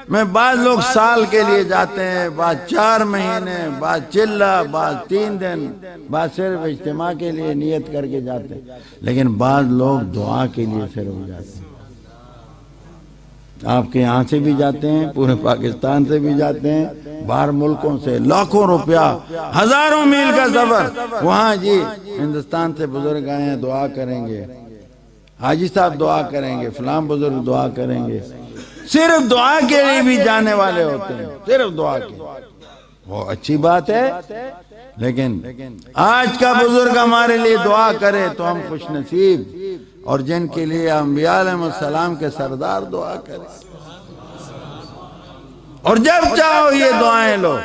میں بعض لوگ سال کے لیے جاتے ہیں، بعض 4 مہینے، بعض چلہ، بعض 3 دن، بعض صرف اجتماع کے لیے نیت کر کے جاتے ہیں. لیکن بعض لوگ دعا کے لیے صرف جاتے ہیں. آپ کے یہاں سے بھی جاتے ہیں، پورے پاکستان سے بھی جاتے ہیں، باہر ملکوں سے لاکھوں روپیہ، ہزاروں میل کا سفر. وہاں جی ہندوستان سے بزرگ آئے ہیں، دعا کریں گے، حاجی صاحب دعا کریں گے، فلاں بزرگ دعا کریں گے. صرف دعا کے لیے بھی جانے والے ہوتے ہیں، صرف دعا کے. وہ اچھی بات ہے، لیکن آج کا بزرگ ہمارے لیے دعا کرے تو ہم خوش نصیب، اور جن کے لیے انبیاء علیہ السلام کے سردار دعا کرے. اور جب چاہو یہ دعائیں لو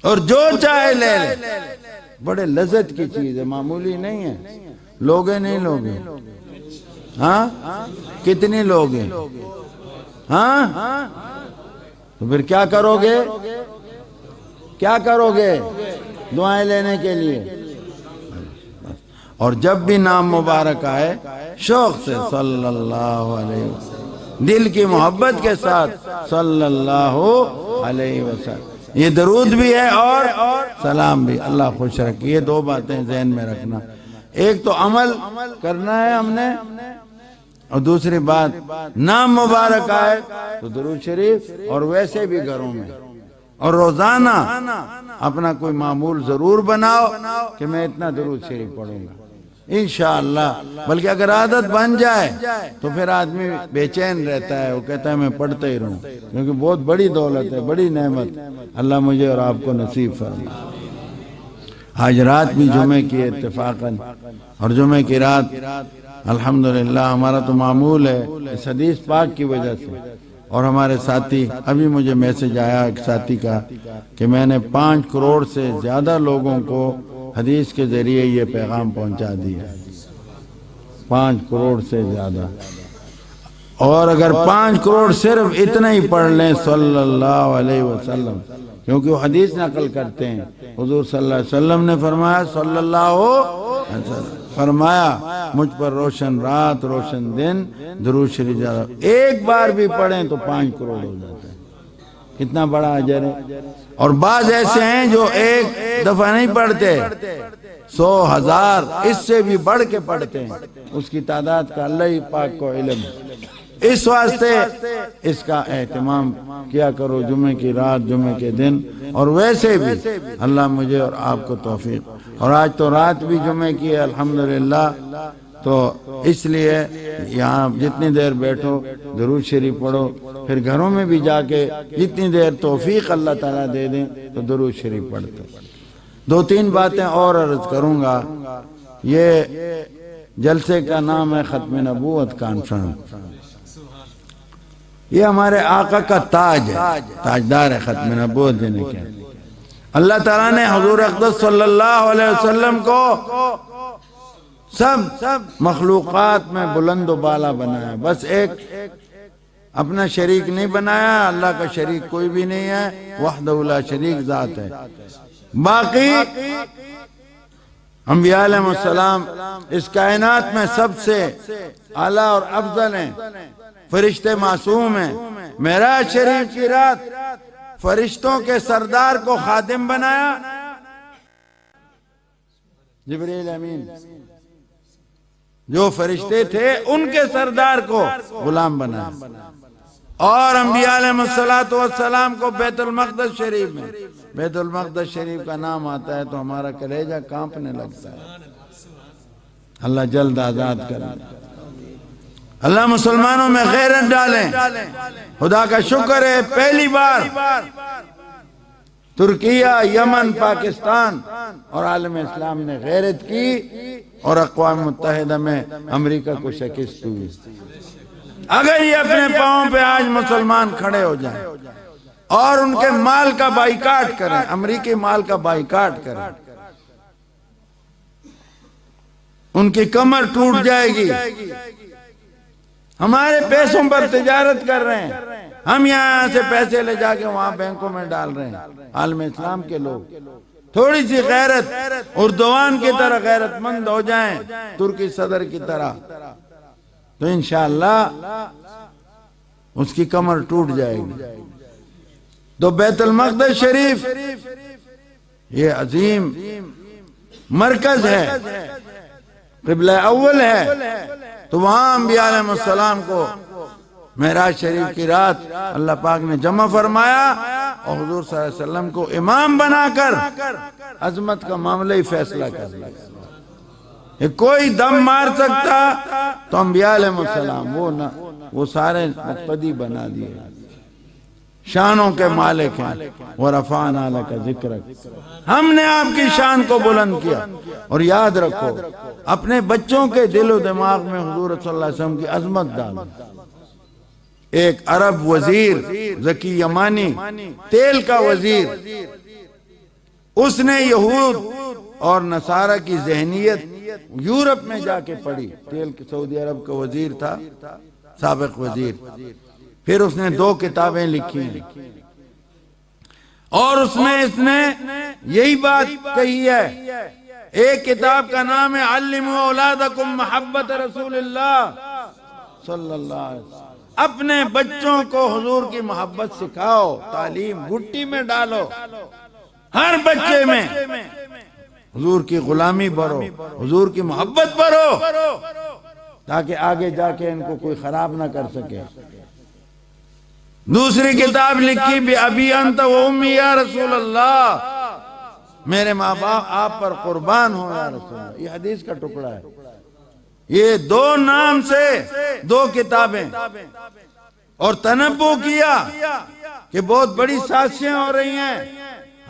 اور جو چاہے لے لے. بڑے لذت کی چیز ہے، معمولی نہیں ہے. لوگے نہیں لوگے؟ ہاں کتنی لوگ ہیں؟ ہاں تو پھر کیا کرو گے؟ کیا کرو گے دعائیں لینے کے لیے؟ اور جب بھی نام مبارک آئے شوق سے صلی اللہ علیہ وسلم، دل کی محبت کے ساتھ صلی اللہ علیہ وسلم. یہ درود بھی ہے اور سلام بھی. اللہ خوش رکھے. یہ 2 باتیں ذہن میں رکھنا. ایک تو عمل کرنا ہے ہم نے، اور دوسری بات نام مبارک آئے تو درود شریف، اور ویسے بھی گھروں میں. اور روزانہ اپنا کوئی معمول ضرور بناؤ کہ میں اتنا درود شریف پڑھوں گا انشاءاللہ. بلکہ اگر عادت بن جائے تو پھر آدمی بے چین رہتا ہے، وہ کہتا ہے میں پڑھتا ہی رہوں، کیونکہ بہت بڑی دولت ہے، بڑی نعمت. اللہ مجھے اور آپ کو نصیب فرمائے. آج رات بھی جمعے کی اتفاقاً، اور جمعے کی رات الحمدللہ ہمارا تو معمول ہے اس حدیث پاک کی وجہ سے. اور ہمارے ساتھی، ابھی مجھے میسج آیا ایک ساتھی کا کہ میں نے 5 کروڑ سے زیادہ لوگوں کو حدیث کے ذریعے یہ پیغام پہنچا دیا. 5 کروڑ سے زیادہ. اور اگر 5 کروڑ صرف اتنا ہی پڑھ لیں صلی اللہ علیہ وسلم، کیونکہ وہ حدیث نقل کرتے ہیں، حضور صلی اللہ علیہ وسلم نے فرمایا صلی اللہ علیہ وسلم فرمایا مجھ پر روشن رات روشن دن درود شریف زیادہ. ایک بار بھی پڑھیں تو 5 کروڑ ہو جاتا ہے. کتنا بڑا اجر ہے. اور بعض ایسے ہیں جو ایک دفعہ نہیں پڑھتے، 100 1000 اس سے بھی بڑھ کے پڑھتے ہیں. اس کی تعداد کا اللہ ہی پاک کو علم ہے. اس واسطے اس کا اہتمام کیا کرو جمعے کی رات، جمعے کے دن. اور ویسے بھی اللہ مجھے اور آپ کو توفیق. اور آج تو رات بھی جمعے کی ہے الحمدللہ، تو اس لیے یہاں جتنی دیر بیٹھو درود شریف پڑھو، پھر گھروں میں بھی جا کے جتنی دیر توفیق اللہ تعالیٰ دے دیں تو درود شریف پڑھتے. 2-3 باتیں اور عرض کروں گا. یہ جلسے کا نام ہے ختم نبوت کانفرنس. یہ ہمارے آقا کا تاج ہے، تاجدار ہے ختم نبوت دینے کے. اللہ تعالیٰ نے حضور اقدس صلی اللہ علیہ وسلم کو سب مخلوقات میں بلند و بالا بنایا. بس ایک اپنا شریک نہیں بنایا، اللہ کا شریک کوئی بھی نہیں ہے، وحدہ لا شریک ذات ہے. باقی انبیاء علیہ السلام اس کائنات میں سب سے اعلیٰ اور افضل ہیں، فرشتے معصوم ہیں۔ معراج شریف کی رات فرشتوں کے سردار کو خادم بنایا جبریل امین، جو فرشتے تھے ان کے سردار کو غلام بنایا، اور انبیاء علیہ السلام کو بیت المقدس شریف میں، بیت المقدس شریف کا نام آتا ہے تو ہمارا کلیجہ کانپنے لگتا ہے۔ اللہ جلد آزاد کرے، اللہ مسلمانوں میں غیرت ڈالیں۔ خدا کا شکر ہے پہلی بار ترکیہ، یمن، پاکستان اور عالم اسلام نے غیرت کی اور اقوام متحدہ میں امریکہ کو شکست ہوئی۔ اگر یہ اپنے پاؤں پہ آج مسلمان کھڑے ہو جائیں اور ان کے مال کا بائیکاٹ کریں، امریکی مال کا بائیکاٹ کریں، ان کی کمر ٹوٹ جائے گی۔ ہمارے پیسوں پر تجارت کر رہے ہیں، ہم یہاں سے پیسے لے جا کے وہاں بینکوں میں ڈال رہے ہیں۔ عالم اسلام کے لوگ تھوڑی سی غیرت، اردوان کی طرح غیرت مند ہو جائیں، ترکی صدر کی طرح، تو انشاءاللہ اس کی کمر ٹوٹ جائے گی۔ تو بیت المقدس شریف یہ عظیم مرکز ہے، قبلہ اول ہے، تو وہاں انبیاء علیہ السلام کو معراج شریف کی رات اللہ پاک نے جمع فرمایا اور حضور صلی اللہ علیہ وسلم کو امام بنا کر عظمت کا معاملہ ہی فیصلہ کر دیا۔ یہ کوئی دم مار سکتا تو انبیاء علیہ السلام وہ سارے مقتدی بنا دیے، شانوں کے مالک ہیں۔ وَرَفَعْنَا لَكَ ذِكْرَكَ، ہم نے آپ کی شان کو بلند کیا۔ اور یاد رکھو، اپنے بچوں کے دل و دماغ میں حضور صلی اللہ علیہ وسلم کی عظمت ڈالو۔ ایک عرب وزیر ذکی یمانی، تیل کا وزیر، اس نے یہود اور نصارہ کی ذہنیت یورپ میں جا کے پڑھی۔ تیل سعودی عرب کا وزیر تھا، سابق وزیر۔ پھر اس نے 2 کتابیں لکھی ہیں اور اس میں یہی بات کہی ہے۔ ایک کتاب کا نام ہے علموا اولادکم محبت رسول اللہ صلی اللہ علیہ وسلم، اپنے بچوں کو حضور کی محبت سکھاؤ، تعلیم گھٹی میں ڈالو، ہر بچے میں حضور کی غلامی بھرو، حضور کی محبت بھرو، تاکہ آگے جا کے ان کو کوئی خراب نہ کر سکے۔ دوسری کتاب لکھی بھی ابی انت و امی یا رسول اللہ، میرے ماں باپ آپ پر قربان ہو یا رسول اللہ۔ یہ حدیث کا ٹکڑا ہے۔ یہ 2 نام سے 2 کتابیں، اور تنبؤ کیا کہ بہت بڑی سازشیں ہو رہی ہیں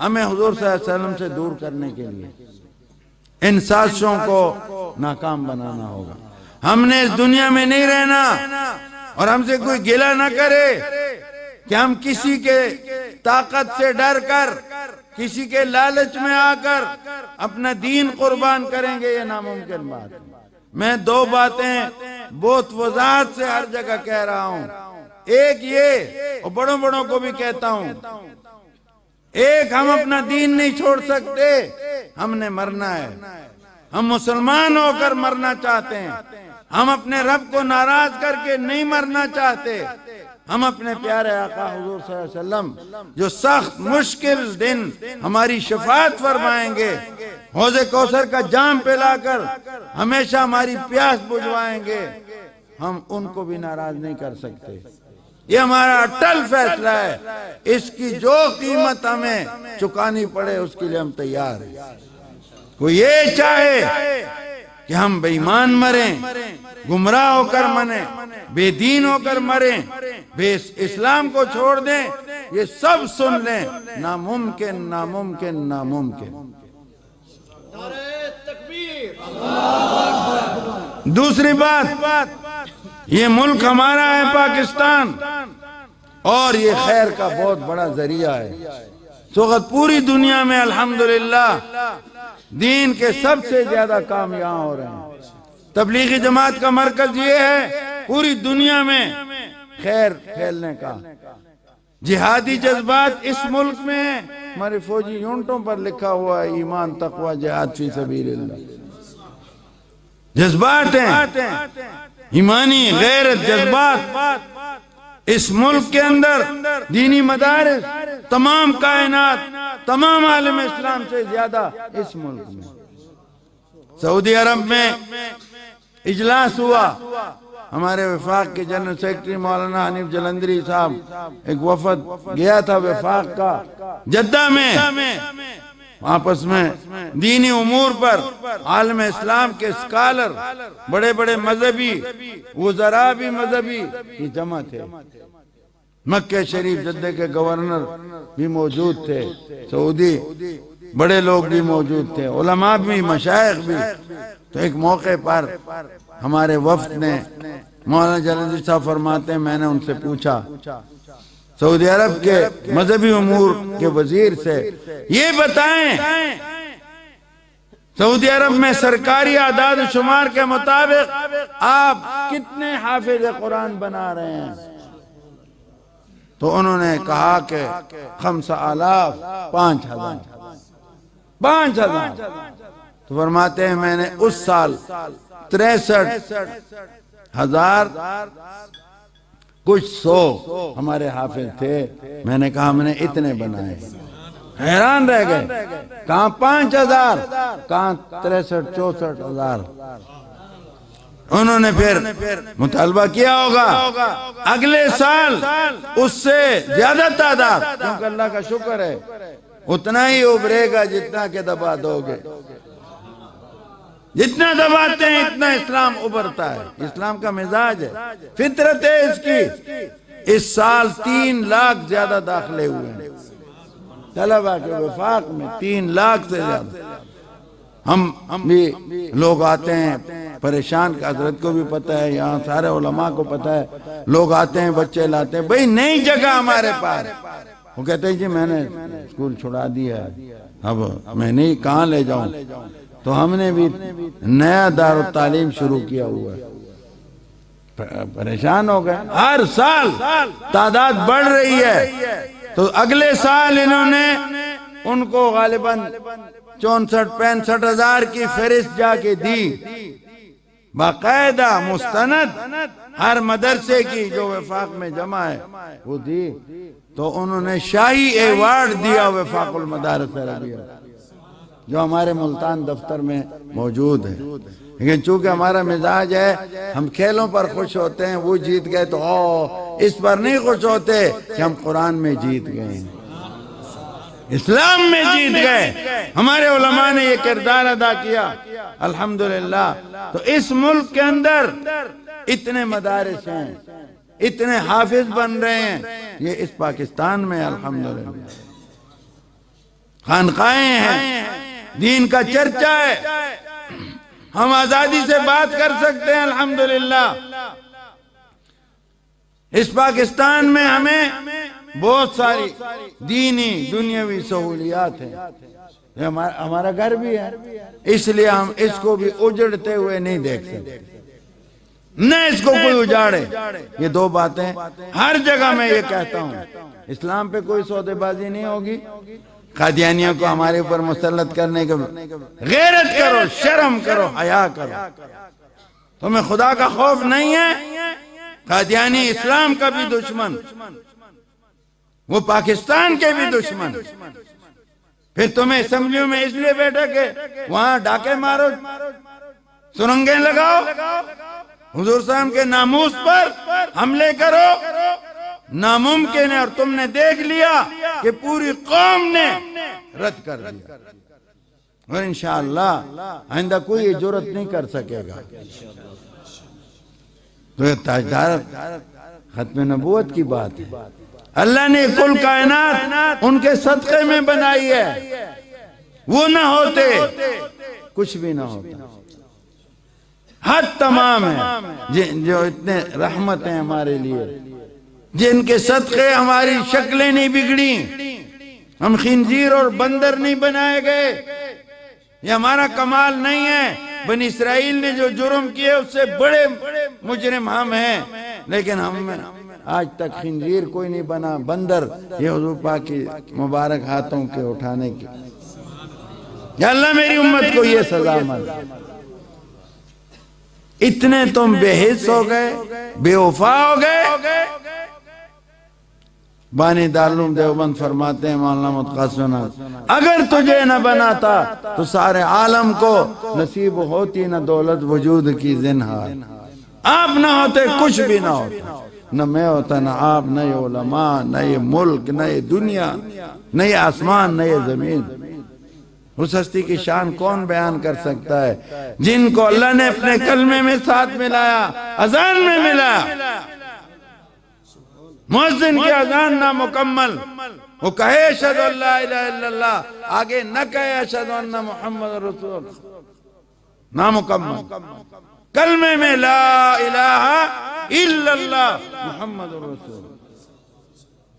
ہمیں حضور صلی اللہ علیہ وسلم سے دور کرنے کے لیے۔ ان سازشوں کو ناکام بنانا ہوگا۔ ہم نے اس دنیا میں نہیں رہنا، اور ہم سے کوئی گلہ نہ کرے کہ ہم کسی کے طاقت سے ڈر کر، کسی کے لالچ میں آ کر اپنا دین قربان کریں گے، یہ ناممکن بات ہے۔ میں 2 باتیں بہت وضاحت سے ہر جگہ کہہ رہا ہوں۔ ایک یہ، اور بڑوں بڑوں کو بھی کہتا ہوں، ایک ہم اپنا دین نہیں چھوڑ سکتے، ہم نے مرنا ہے۔ ہم مسلمان ہو کر مرنا چاہتے ہیں، ہم اپنے رب کو ناراض کر کے نہیں مرنا چاہتے۔ ہم اپنے پیارے آقا حضور صلی اللہ علیہ وسلم جو سخت مشکل دن ہماری شفاعت فرمائیں گے، حوض کوثر کا جام پلا کر ہمیشہ ہماری پیاس بجھوائیں گے، ہم ان کو بھی ناراض نہیں کر سکتے۔ یہ ہمارا اٹل فیصلہ ہے، اس کی جو قیمت ہمیں چکانی پڑے اس کے لیے ہم تیار ہیں۔ کوئی یہ چاہے کہ ہم بے ایمان مریں، گمراہ ہو کر مریں، بے دین ہو کر مریں، بے اسلام کو چھوڑ دیں، یہ سب سن لیں، ناممکن ناممکن ناممکن۔ دوسری بات، یہ ملک ہمارا ہے پاکستان، اور یہ خیر کا بہت بڑا ذریعہ ہے۔ اس وقت پوری دنیا میں الحمدللہ دین کے سب سے زیادہ کام یہاں ہو رہے ہیں۔ تبلیغی جماعت کا مرکز یہ ہے پوری دنیا میں خیر پھیلنے کا۔ جہادی جذبات اس ملک میں ہیں، ہمارے فوجی یونٹوں پر لکھا ہوا ہے ایمان تقوی جہاد فی سبیل اللہ، جذبات ہیں ایمانی غیرت جذبات اس ملک کے اندر، دینی مدارس تمام کائنات تمام عالم اسلام سے زیادہ اس ملک میں۔ سعودی عرب میں اجلاس ہوا، ہمارے وفاق کے جنرل سیکرٹری مولانا حنیف جلندری صاحب، ایک وفد گیا تھا وفاق کا جدہ میں، آپس میں دینی امور پر عالم اسلام کے اسکالر، بڑے بڑے مذہبی وزراء بھی مذہبی یہ جمع تھے، مکہ شریف جدہ کے گورنر بھی موجود تھے، سعودی بڑے لوگ بھی موجود تھے، علماء بھی مشائخ بھی۔ تو ایک موقع پر ہمارے وفد نے، مولانا جلندری صاحب فرماتے ہیں میں نے ان سے پوچھا سعودی عرب کے مذہبی امور کے وزیر سے، یہ بتائیں سعودی عرب میں سرکاری اعداد و شمار کے مطابق آپ کتنے حافظ قرآن بنا رہے ہیں؟ تو انہوں نے کہا کہ 5,000 5,000 تو فرماتے ہیں میں نے اس سال 63,000 کچھ 100 ہمارے حافظ تھے، میں نے کہا میں نے اتنے بنائے، حیران رہ گئے، کہاں 5,000 کہاں 63-64,000۔ انہوں نے پھر مطالبہ کیا ہوگا اگلے سال اس سے زیادہ تعداد، کیونکہ اللہ کا شکر ہے اتنا ہی ابھرے گا جتنا کہ دبا دو گے، جتنا دباتے ہیں اتنا اسلام ابھرتا ہے، اسلام کا مزاج ہے، فطرت ہے اس کی۔ اس سال 3 لاکھ زیادہ داخلے ہوئے ہیں طلبہ کے وفاق میں، 3 لاکھ سے زیادہ۔ ہم بھی لوگ آتے ہیں پریشان، حضرت کو بھی پتہ ہے، یہاں سارے علماء کو پتہ ہے، لوگ آتے ہیں بچے لاتے ہیں، بھئی نئی جگہ ہمارے پاس، وہ کہتے ہیں جی میں نے اسکول چھڑا دیا ہے، اب میں نہیں کہاں لے جاؤں، تو ہم نے بھی نیا دارالتعلیم شروع کیا ہوا ہے، پریشان ہو گئے، ہر سال تعداد بڑھ رہی ہے۔ تو اگلے سال انہوں نے ان کو غالباً 64-65 ہزار کی فہرست جا کے دی، باقاعدہ مستند ہر مدرسے کی جو وفاق میں جمع ہے وہ دی۔ تو انہوں نے شاہی ایوارڈ دیا وفاق المدارس عربیہ، جو ہمارے ملتان دفتر میں موجود ہے۔ لیکن چونکہ ہمارا مزاج ہے ہم کھیلوں پر خوش ہوتے ہیں، وہ جیت گئے تو اس پر نہیں خوش ہوتے کہ ہم قرآن میں جیت گئے ہیں، اسلام میں جیت گئے، ہمارے علماء نے یہ کردار ادا کیا الحمدللہ۔ تو اس ملک کے اندر اتنے مدارس ہیں، اتنے حافظ بن رہے ہیں، یہ اس پاکستان میں الحمدللہ خانقاہیں ہیں، دین کا چرچا ہے، ہم آزادی سے بات کر سکتے ہیں الحمدللہ۔ اس پاکستان میں ہمیں بہت ساری دینی دنیاوی سہولیات ہیں، ہمارا گھر بھی ہے، اس لیے ہم اس کو بھی اجڑتے ہوئے نہیں دیکھ سکتے، نہ اس کو کوئی اجاڑے۔ یہ 2 باتیں ہر جگہ میں یہ کہتا ہوں، اسلام پہ کوئی سودے بازی نہیں ہوگی، قادیانیوں کو ہمارے اوپر مسلط کرنے کے، غیرت کرو، شرم کرو، حیا کرو، تمہیں خدا کا خوف نہیں ہے؟ قادیانی اسلام کا بھی دشمن، وہ پاکستان کے بھی دشمن، پھر تمہیں اسمبلیوں میں اس لیے بیٹھا کہ وہاں ڈاکے مارو، سرنگیں لگاؤ، حضور صاحب کے ناموس پر حملے کرو، ناممکن ہے۔ اور تم نے دیکھ لیا کہ پوری قوم نے رد کر دیا، اور انشاءاللہ آئندہ کوئی یہ جرات نہیں کر سکے گا۔ تو یہ تاجدار ختم نبوت کی بات ہے، اللہ نے کل کائنات ان کے صدقے میں بنائی ہے، وہ نہ ہوتے کچھ بھی نہ ہوتا۔ حد تمام ہے، جو اتنے رحمت ہیں ہمارے لیے، جن کے صدقے ہماری شکلیں نہیں بگڑی، ہم خنزیر اور بندر نہیں بنائے گئے، یہ ہمارا کمال نہیں ہے۔ بنی اسرائیل نے جو جرم کیے اس سے بڑے مجرم ہم ہیں، لیکن آج تک خنزیر کوئی نہیں بنا، بندر، یہ حضور پاک کی مبارک ہاتھوں کے اٹھانے کی۔ یا اللہ میری امت کو یہ سزا مت۔ اتنے تم بے حس ہو گئے، بے وفا ہو گئے۔ بانی دارالعلوم دیوبند فرماتے ہیں مولانا متقاسم، اگر تجھے نہ بناتا تو سارے عالم کو نصیب ہوتی نہ دولت وجود کی زنہار۔ آپ نہ ہوتے کچھ بھی نہ ہوتا، نہ میں ہوتا، نہ آپ، نہ یہ علماء، نہ یہ ملک، نہ یہ دنیا، نہ یہ آسمان، نہ یہ زمین۔ اس ہستی کی شان کون بیان کر سکتا ہے جن کو اللہ نے اپنے کلمے میں ساتھ ملایا، اذان میں ملایا۔ مؤذن کی اذان نامکمل، وہ کہے اشہد ان لا الہ الا اللہ، آگے نہ کہے اشہد ان محمد رسول اللہ، نامکمل۔ کلمے میں لا الہ الا اللہ محمد رسول اللہ۔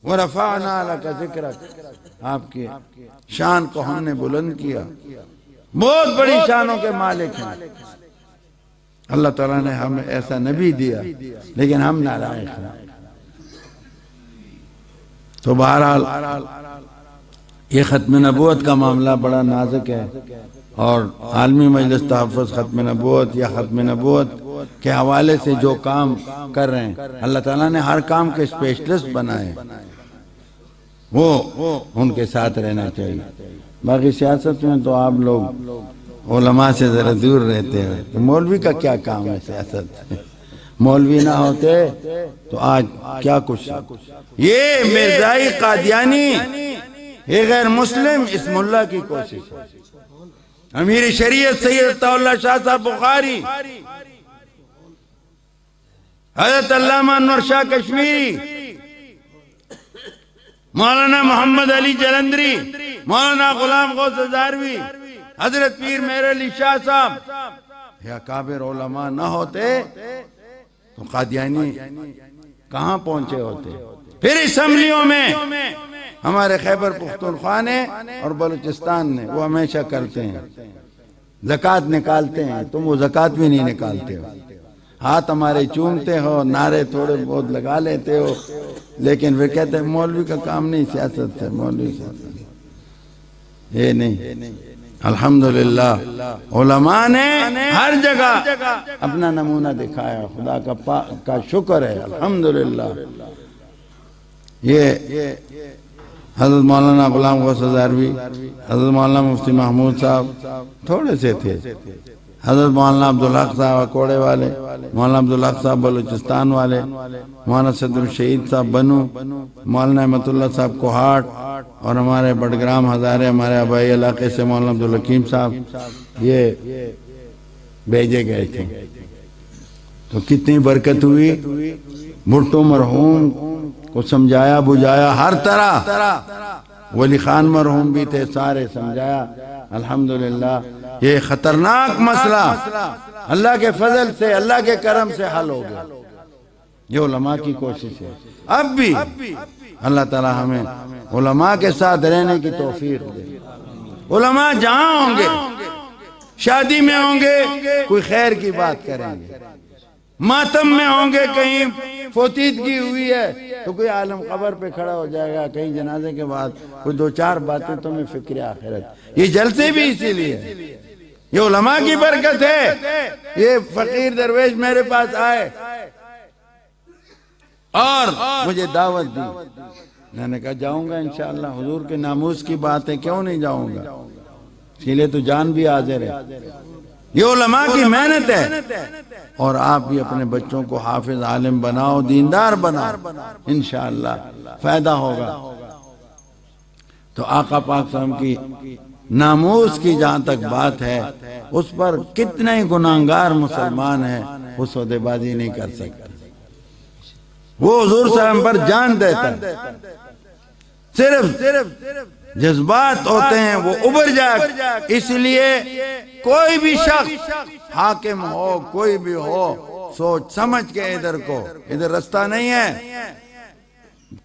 وَرَفَعْنَا لَكَ ذِكْرَكَ، آپ کی شان کو ہم نے بلند کیا۔ بہت بڑی شانوں کے مالک ہیں اللہ تعالیٰ نے ہمیں ایسا نبی دیا، لیکن ہم نالائق ہیں۔ تو بہرحال یہ ختم نبوت کا معاملہ بڑا نازک ہے، اور عالمی مجلس تحفظ ختم نبوت یا ختم نبوت کے حوالے سے جو کام کر رہے ہیں، اللہ تعالیٰ نے ہر کام کے اسپیشلسٹ بنائے، وہ ان کے ساتھ رہنا چاہیے۔ باقی سیاست میں تو آپ لوگ علماء سے ذرا دور رہتے ہیں، تو مولوی کا کیا کام ہے سیاست؟ مولوی نہ ہوتے تو آج کیا کچھ۔ یہ مرزائی قادیانی، یہ غیر مسلم اسم اللہ کی کوشش ہے۔ امیر شریعت سید عطا اللہ شاہ صاحب بخاری، حضرت علامہ انور شاہ کشمیری، مولانا محمد علی جلندری، مولانا غلام غوث ہزاروی، حضرت پیر مہر علی شاہ صاحب، یہ اکابر علماء نہ ہوتے تو قادیانی کہاں پہنچے ہوتے۔ پھر اسمبلیوں میں ہمارے خیبر پختونخوا نے اور بلوچستان نے وہ ہمیشہ کرتے ہیں، زکوٰۃ نکالتے ہیں، تم وہ زکوٰۃ بھی نہیں نکالتے ہو، ہاتھ ہمارے چومتے ہو، نعرے تھوڑے بہت لگا لیتے ہو، لیکن پھر کہتے ہیں مولوی کا کام نہیں سیاست ہے، مولوی سیاست یہ نہیں۔ الحمدللہ علماء نے ہر جگہ اپنا نمونہ دکھایا، خدا کا شکر ہے الحمدللہ۔ یہ حضرت مولانا غلام غوث ہزاروی، حضرت مولانا مفتی محمود صاحب تھوڑے سے تھے، حضرت مولانا عبدالحق صاحب اکوڑے والے، مولانا عبدالحق صاحب بلوچستان والے، مولانا صدر الشہید صاحب بنو، مولانا احمد اللہ صاحب کوہاٹ، اور ہمارے بڑگرام ہزارے ہمارے آبائی علاقے سے مولانا عبدالحکیم صاحب، یہ بھیجے گئے تھے۔ تو کتنی برکت ہوئی، بھٹو مرحوم کو سمجھایا بجھایا ہر طرح، ولی خان مرحوم بھی تھے، سارے سمجھایا۔ الحمدللہ یہ خطرناک مسئلہ اللہ کے فضل سے، اللہ کے کرم سے حل ہو گیا۔ یہ علماء کی کوشش ہے۔ اب بھی اللہ تعالی ہمیں علماء کے ساتھ رہنے کی توفیق دے۔ علماء جہاں ہوں گے، شادی میں ہوں گے کوئی خیر کی بات کریں گے، ماتم میں ہوں گے کہیں فوتیدگی ہوئی ہے تو کوئی عالم قبر پہ کھڑا ہو جائے گا، کہیں جنازے کے بعد کوئی دو چار باتیں تمہیں فکر آخرت۔ یہ جلسے بھی اسی لیے، یہ علماء کی برکت ہے۔ یہ فقیر درویش میرے پاس آئے اور مجھے دعوت دی، میں نے کہا جاؤں گا انشاءاللہ، حضور کے ناموس کی بات ہے، کیوں نہیں جاؤں گا، اسی لیے تو جان بھی حاضر ہے۔ یہ علماء کی محنت ہے، اور آپ بھی اپنے بچوں کو حافظ عالم بناؤ، دیندار بناؤ، انشاءاللہ فائدہ ہوگا۔ تو آقا پاک صلی اللہ علیہ وسلم کی ناموس کی جہاں تک بات ہے، اس پر کتنے گناہگار مسلمان ہیں وہ سودے بازی نہیں کر سکتے۔ وہ حضور صلی اللہ علیہ وسلم پر جان دیتا ہے، صرف جذبات ہوتے ہیں وہ ابھر جائے۔ اس لیے کوئی بھی شخص حاکم ہو، کوئی بھی ہو، سوچ سمجھ کے ادھر رستہ نہیں ہے،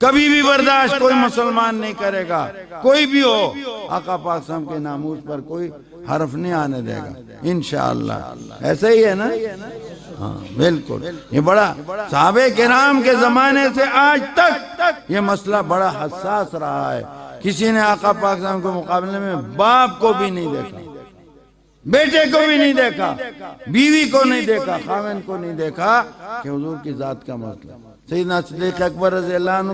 کبھی بھی برداشت کوئی مسلمان نہیں کرے گا، کوئی بھی ہو، آقا پاک صلی اللہ علیہ وسلم کے ناموس پر کوئی حرف نہیں آنے دے گا انشاءاللہ۔ ایسے ہی ہے نا؟ ہاں بالکل، یہ بڑا صحابہ کرام کے زمانے سے آج تک یہ مسئلہ بڑا حساس رہا ہے. کسی نے آقا پاک صلی اللہ علیہ وسلم کے مقابلے میں باپ کو بھی نہیں دیکھا، بیٹے کو بھی نہیں دیکھا، بیوی کو نہیں دیکھا، خاوند کو نہیں دیکھا کہ حضور کی ذات کا مسئلہ. سیدنا صدیق اکبر رضی اللہ عنہ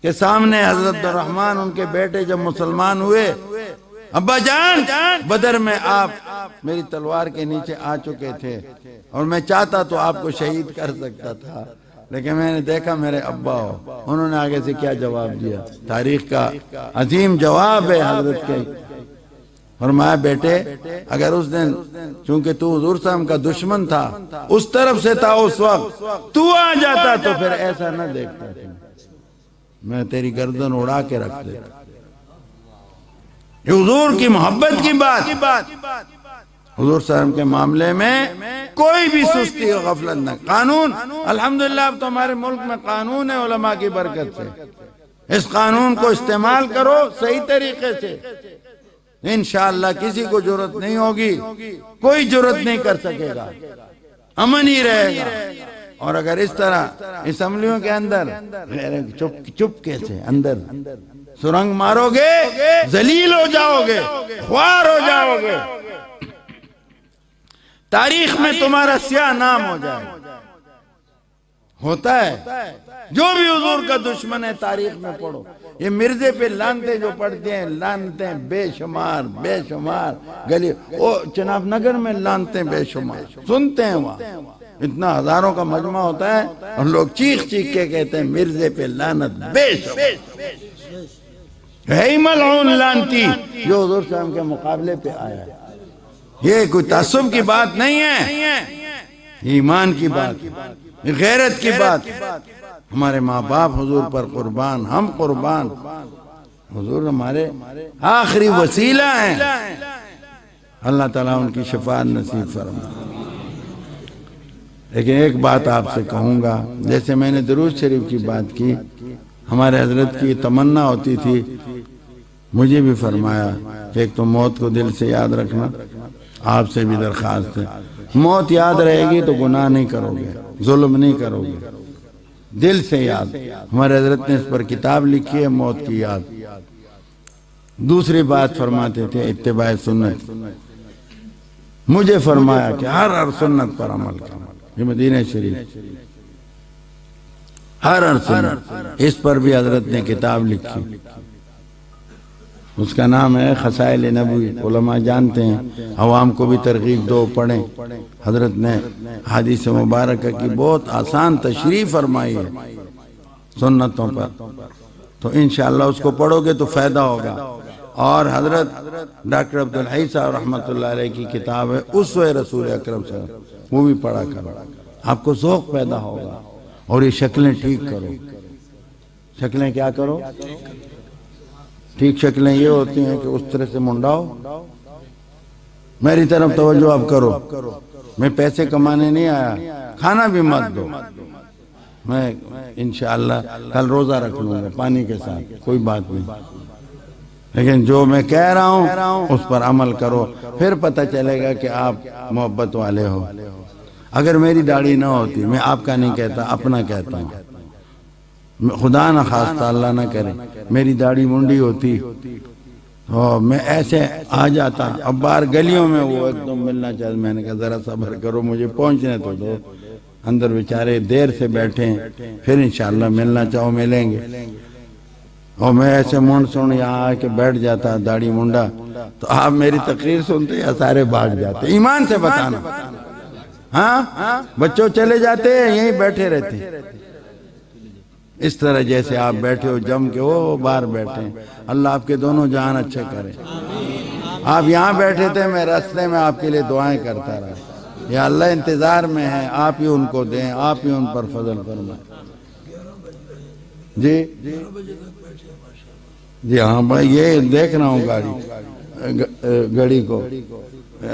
کے سامنے حضرت الرحمن ان کے بیٹے جب مسلمان ہوئے، ابا جان بدر میں آپ میری تلوار کے نیچے آ چکے تھے اور میں چاہتا تو آپ کو شہید کر سکتا تھا، لیکن میں نے دیکھا میرے ابا ہو. انہوں نے آگے سے کیا جواب دیا؟ تاریخ کا عظیم جواب ہے حضرت کے. فرمایا بیٹے اگر اس دن چونکہ تو حضور صلی اللہ علیہ وسلم کا دشمن تھا، اس طرف سے تھا، اس وقت تو آ جاتا تو پھر ایسا نہ دیکھتا تھا، میں تیری گردن اڑا کے رکھ دیتا. حضور کی محبت کی بات، حضور صلی اللہ علیہ وسلم کے معاملے میں کوئی بھی سستی و غفلت نہ. قانون الحمدللہ اب تو ہمارے ملک میں قانون ہے علماء کی برکت سے، اس قانون کو استعمال کرو صحیح طریقے سے، انشاءاللہ کسی کو ضرورت نہیں ہوگی، کوئی ضرورت نہیں کر سکے گا، امن ہی رہے گا. اور اگر اس طرح اسمبلیوں کے اندر چپ کیسے اندر سرنگ مارو گے، ذلیل ہو جاؤ گے، خوار ہو جاؤ گے، تاریخ میں تمہارا سیاہ نام ہو جائے گا. ہوتا ہے جو بھی حضور کا دشمن ہے تاریخ میں پڑھو. یہ مرزے پہ لانتے جو پڑھتے ہیں، لانتے بے شمار بے شمار، گلی چناب نگر میں لانتے بے شمار سنتے ہیں. وہاں اتنا ہزاروں کا مجمع ہوتا ہے اور لوگ چیخ چیخ کے کہتے ہیں مرزے پہ لانت بے شمار. ہے ملعون لانتی جو حضور صلی اللہ علیہ وسلم کے مقابلے پہ آیا ہے. یہ کوئی تعصب کی بات نہیں ہے، ایمان کی بات، غیرت کی بات. ہمارے ماں باپ حضور پر قربان، ہم قربان. حضور ہمارے آخری وسیلہ ہیں. اللہ تعالیٰ ان کی شفاعت نصیب فرمائے. لیکن ایک بات آپ سے کہوں گا، جیسے میں نے درود شریف کی بات کی، ہمارے حضرت کی تمنا ہوتی تھی، مجھے بھی فرمایا کہ ایک تو موت کو دل سے یاد رکھنا. آپ سے بھی درخواست ہے، موت یاد رہے گی تو گناہ نہیں کرو گے، ظلم نہیں کرو گے، دل سے یاد. ہمارے حضرت نے اس پر کتاب لکھی ہے، موت کی یاد. دوسری بات فرماتے تھے اتباع سنت. مجھے فرمایا کہ ہر سنت پر عمل کرنا. یہ مدینہ شریف ہر سنت، اس پر بھی حضرت نے کتاب لکھی، اس کا نام ہے خصائل نبوی. علماء جانتے ہیں، عوام کو بھی ترغیب دو، پڑھیں. حضرت نے حدیث مبارکہ کی بہت آسان تشریح فرمائی ہے سنتوں پر، تو انشاءاللہ اس کو پڑھو گے تو فائدہ ہوگا. اور حضرت ڈاکٹر عبدالحی صاحب رحمۃ اللہ علیہ کی کتاب ہے اسوہ رسول اکرم صلی اللہ علیہ وسلم، وہ بھی پڑھا کرو، آپ کو ذوق پیدا ہوگا. اور یہ شکلیں ٹھیک کرو. شکلیں کیا کرو؟ ٹھیک شکلیں یہ ہوتی ہیں کہ اس طرح سے منڈاؤ. میری طرف توجہ اب کرو، میں پیسے کمانے نہیں آیا، کھانا بھی مت دو. میں انشاءاللہ کل روزہ رکھ لوں گا پانی کے ساتھ، کوئی بات نہیں، لیکن جو میں کہہ رہا ہوں اس پر عمل کرو، پھر پتہ چلے گا کہ آپ محبت والے ہو. اگر میری داڑھی نہ ہوتی، میں آپ کا نہیں کہتا، اپنا کہتا ہوں، خدا نہ خواستہ اللہ نہ کرے میری داڑھی منڈی ہوتی اور میں ایسے آ جاتا. اب باہر گلیوں میں وہ ایک دم ملنا چاہتا، میں نے کہا ذرا صبر کرو، مجھے پہنچنے تو دو. اندر بیچارے دیر سے بیٹھے ہیں، پھر انشاءاللہ ملنا چاہو ملیں گے. اور میں ایسے مونڈ سن یہاں آ کے بیٹھ جاتا داڑھی منڈا، تو آپ میری تقریر سنتے یا سارے بھاگ جاتے؟ ایمان سے بتانا. ہاں بچوں چلے جاتے یہیں بیٹھے رہتے. اس طرح جیسے آپ بیٹھے ہو جم کے وہ باہر بیٹھے ہیں. اللہ آپ کے دونوں جہان اچھے کرے. آپ یہاں بیٹھے تھے، میں راستے میں آپ کے لیے دعائیں کرتا رہا. یا اللہ انتظار میں ہیں، آپ ہی ان کو دیں، آپ ہی ان پر فضل فرمائیں. جی جی ہاں بھائی، یہ دیکھ رہا ہوں گاڑی کو.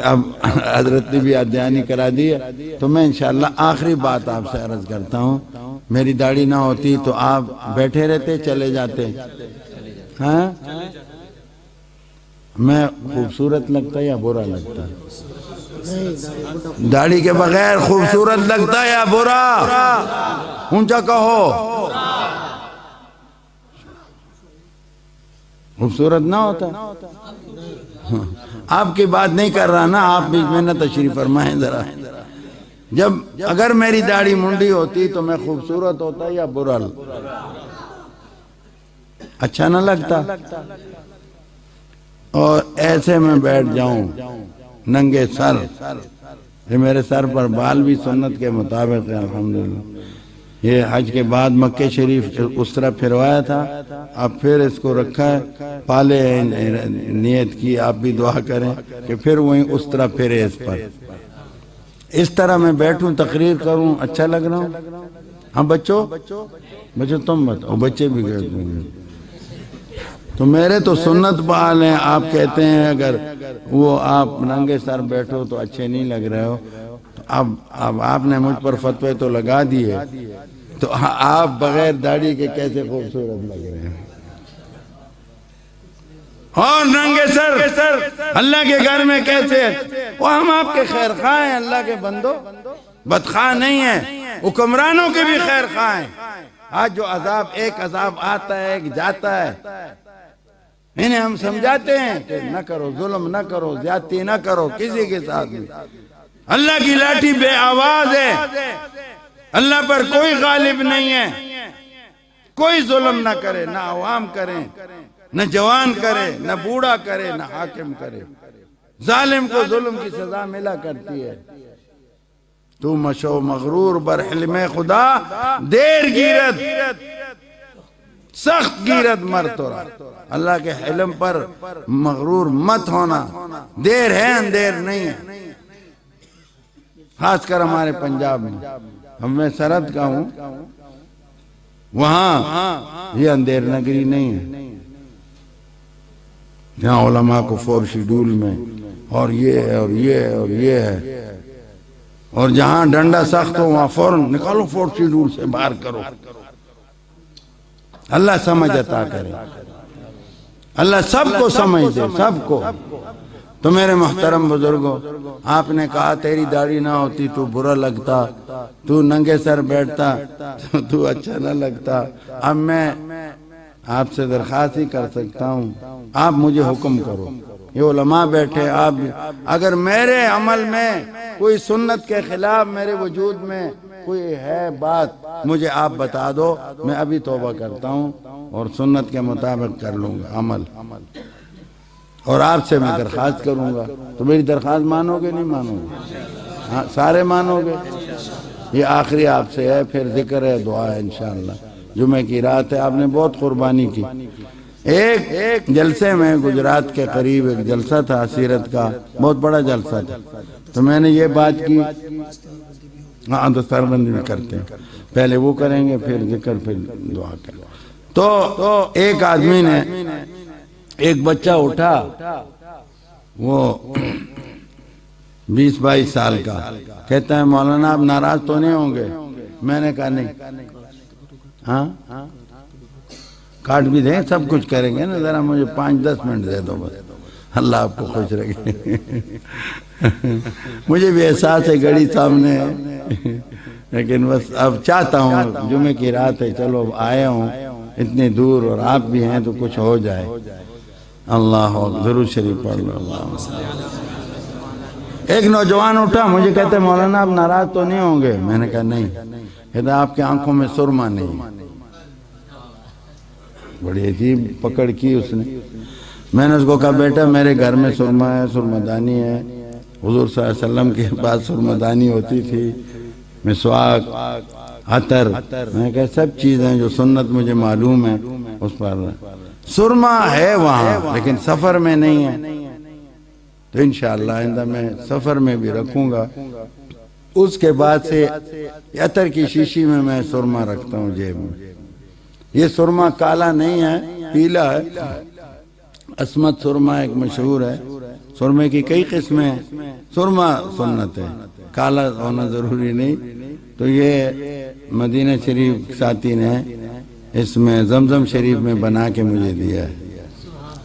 اب حضرت نے بھی ادیانی کرا دی ہے، تو میں انشاءاللہ آخری بات آپ سے عرض کرتا ہوں. میری داڑھی نہ ہوتی تو آپ بیٹھے رہتے، چلے جاتے. ہاں میں خوبصورت لگتا یا برا لگتا؟ داڑھی کے بغیر خوبصورت لگتا ہے یا برا؟ اونچا کہو، خوبصورت نہ ہوتا؟ آپ کی بات نہیں کر رہا نا، آپ بیچ میں نہ تشریف فرمائیں ذرا۔ جب اگر میری داڑھی منڈی ہوتی تو میں خوبصورت ہوتا یا برا؟ اچھا نہ لگتا؟ اور ایسے میں بیٹھ جاؤں ننگے سر، یہ میرے سر پر بال بھی سنت کے مطابق ہے الحمدللہ۔ یہ حج کے بعد مکہ شریف اس طرح پھروایا تھا، اب پھر اس کو رکھا ہے، پالے نیت کی، آپ بھی دعا کریں کہ پھر وہیں اس طرح پھرے اس پر۔ اس طرح میں بیٹھوں تقریر کروں، اچھا لگ رہا ہوں؟ ہاں بچوں تم بتاؤ، بچے بھی کہتے ہیں تو میرے تو سنت بال ہیں، آپ کہتے ہیں اگر وہ آپ ننگے سر بیٹھو تو اچھے نہیں لگ رہے ہو۔ اب آپ نے مجھ پر فتوے تو لگا دیے، تو آپ بغیر داڑھی کے کیسے خوبصورت لگ رہے ہیں؟ اور ننگے سر اللہ کے گھر میں کیسے؟ وہ ہم آپ کے خیر خواہ ہیں، اللہ کے بندو، بدخواہ نہیں ہیں، حکمرانوں کے بھی خیر خواہ ہیں۔ آج جو عذاب، ایک عذاب آتا ہے ایک جاتا ہے، انہیں ہم سمجھاتے ہیں کہ نہ کرو، ظلم نہ کرو، زیادتی نہ کرو کسی کے ساتھ بھی۔ اللہ کی لاٹھی بے آواز ہے، اللہ پر کوئی غالب نہیں ہے۔ کوئی ظلم نہ کرے، نہ عوام کریں، نہ جوان کرے، نہ بوڑھا کرے، نہ حاکم کرے۔ ظالم کو ظلم کی سزا ملا کرتی ہے۔ تو مشو مغرور بر حلم خدا، دیر گیرت سخت گیرت مر تو رہا۔ اللہ کے حلم پر مغرور مت ہونا، دیر ہے اندیر نہیں ہے۔ خاص کر ہمارے پنجاب میں، میں سرحد کا ہوں، وہاں یہ اندیر نگری نہیں ہے، جہاں علماء کو 4 شیڈول میں اور یہ ہے اور یہ ہے اور یہ ہے، اور جہاں ڈنڈا سخت ہو وہاں فوراً نکالو 4 شیڈول سے باہر کرو۔ اللہ سمجھ عطا کرے، اللہ سب کو سمجھ دے، سب کو۔ تو میرے محترم بزرگوں، آپ نے کہا تیری داڑھی نہ ہوتی تو برا لگتا، تو ننگے سر بیٹھتا تو اچھا نہ لگتا۔ اب میں آپ سے درخواست ہی کر سکتا ہوں، آپ مجھے حکم کرو۔ یہ علماء بیٹھے، آپ اگر میرے عمل میں کوئی سنت کے خلاف میرے وجود میں کوئی ہے بات، مجھے آپ بتا دو، میں ابھی توبہ کرتا ہوں اور سنت کے مطابق کر لوں گا عمل، اور آپ سے میں درخواست کروں گا۔ تو میری درخواست مانو گے نہیں مانو گے؟ ہاں سارے مانو گے؟ یہ آخری آپ سے ہے، پھر ذکر ہے، دعا ہے انشاءاللہ۔ جمعہ کی رات ہے، آپ نے بہت قربانی کی۔ ایک جلسے میں گجرات کے قریب ایک جلسہ تھا سیرت کا، بہت بڑا جلسہ تھا، تو میں نے یہ بات کی، ہاں دستار بندی میں کرتے ہیں، پہلے وہ کریں گے پھر ذکر پھر دعا کریں۔ تو ایک آدمی نے، ایک بچہ اٹھا، وہ 20-22 سال کا، کہتا ہے مولانا آپ ناراض تو نہیں ہوں گے؟ میں نے کہا نہیں۔ ہاں کاٹ بھی دیں، سب کچھ کریں گے نا، ذرا مجھے 5-10 منٹ دے دو بس، اللہ آپ کو خوش رکھے۔ مجھے بھی احساس ہے گھڑی سامنے ہے، لیکن بس اب چاہتا ہوں جمعے کی رات ہے، چلو آئے ہوں اتنی دور اور آپ بھی ہیں تو کچھ ہو جائے۔ اللہ درود شریف پڑھ لو۔ ایک نوجوان اٹھا، مجھے کہتے مولانا آپ ناراض تو نہیں ہوں گے؟ میں نے کہا نہیں۔ کہتا آپ کی آنکھوں میں سرما نہیں۔ بڑی عجیب پکڑ کی اس نے۔ میں نے اس کو کہا بیٹا میرے گھر میں سرما ہے، سرمدانی ہے، حضور صلی اللہ علیہ وسلم کے پاس سرمدانی ہوتی تھی، مسواک، عطر، میں کہا سب چیزیں جو سنت مجھے معلوم ہے اس پر سرما ہے وہاں، لیکن سفر میں نہیں ہے۔ تو انشاءاللہ آئندہ میں سفر میں بھی رکھوں گا۔ اس کے بعد سے عطر کی شیشی میں میں سرما رکھتا ہوں جیب میں۔ یہ سرما کالا نہیں ہے، پیلا ہے، عصمت سرما ایک مشہور ہے۔ سرمے کی کئی قسمیں ہیں، سرما سنت ہے، کالا ہونا ضروری نہیں۔ تو یہ مدینہ شریف ساتھی نے اس میں زمزم شریف میں بنا کے مجھے دیا ہے۔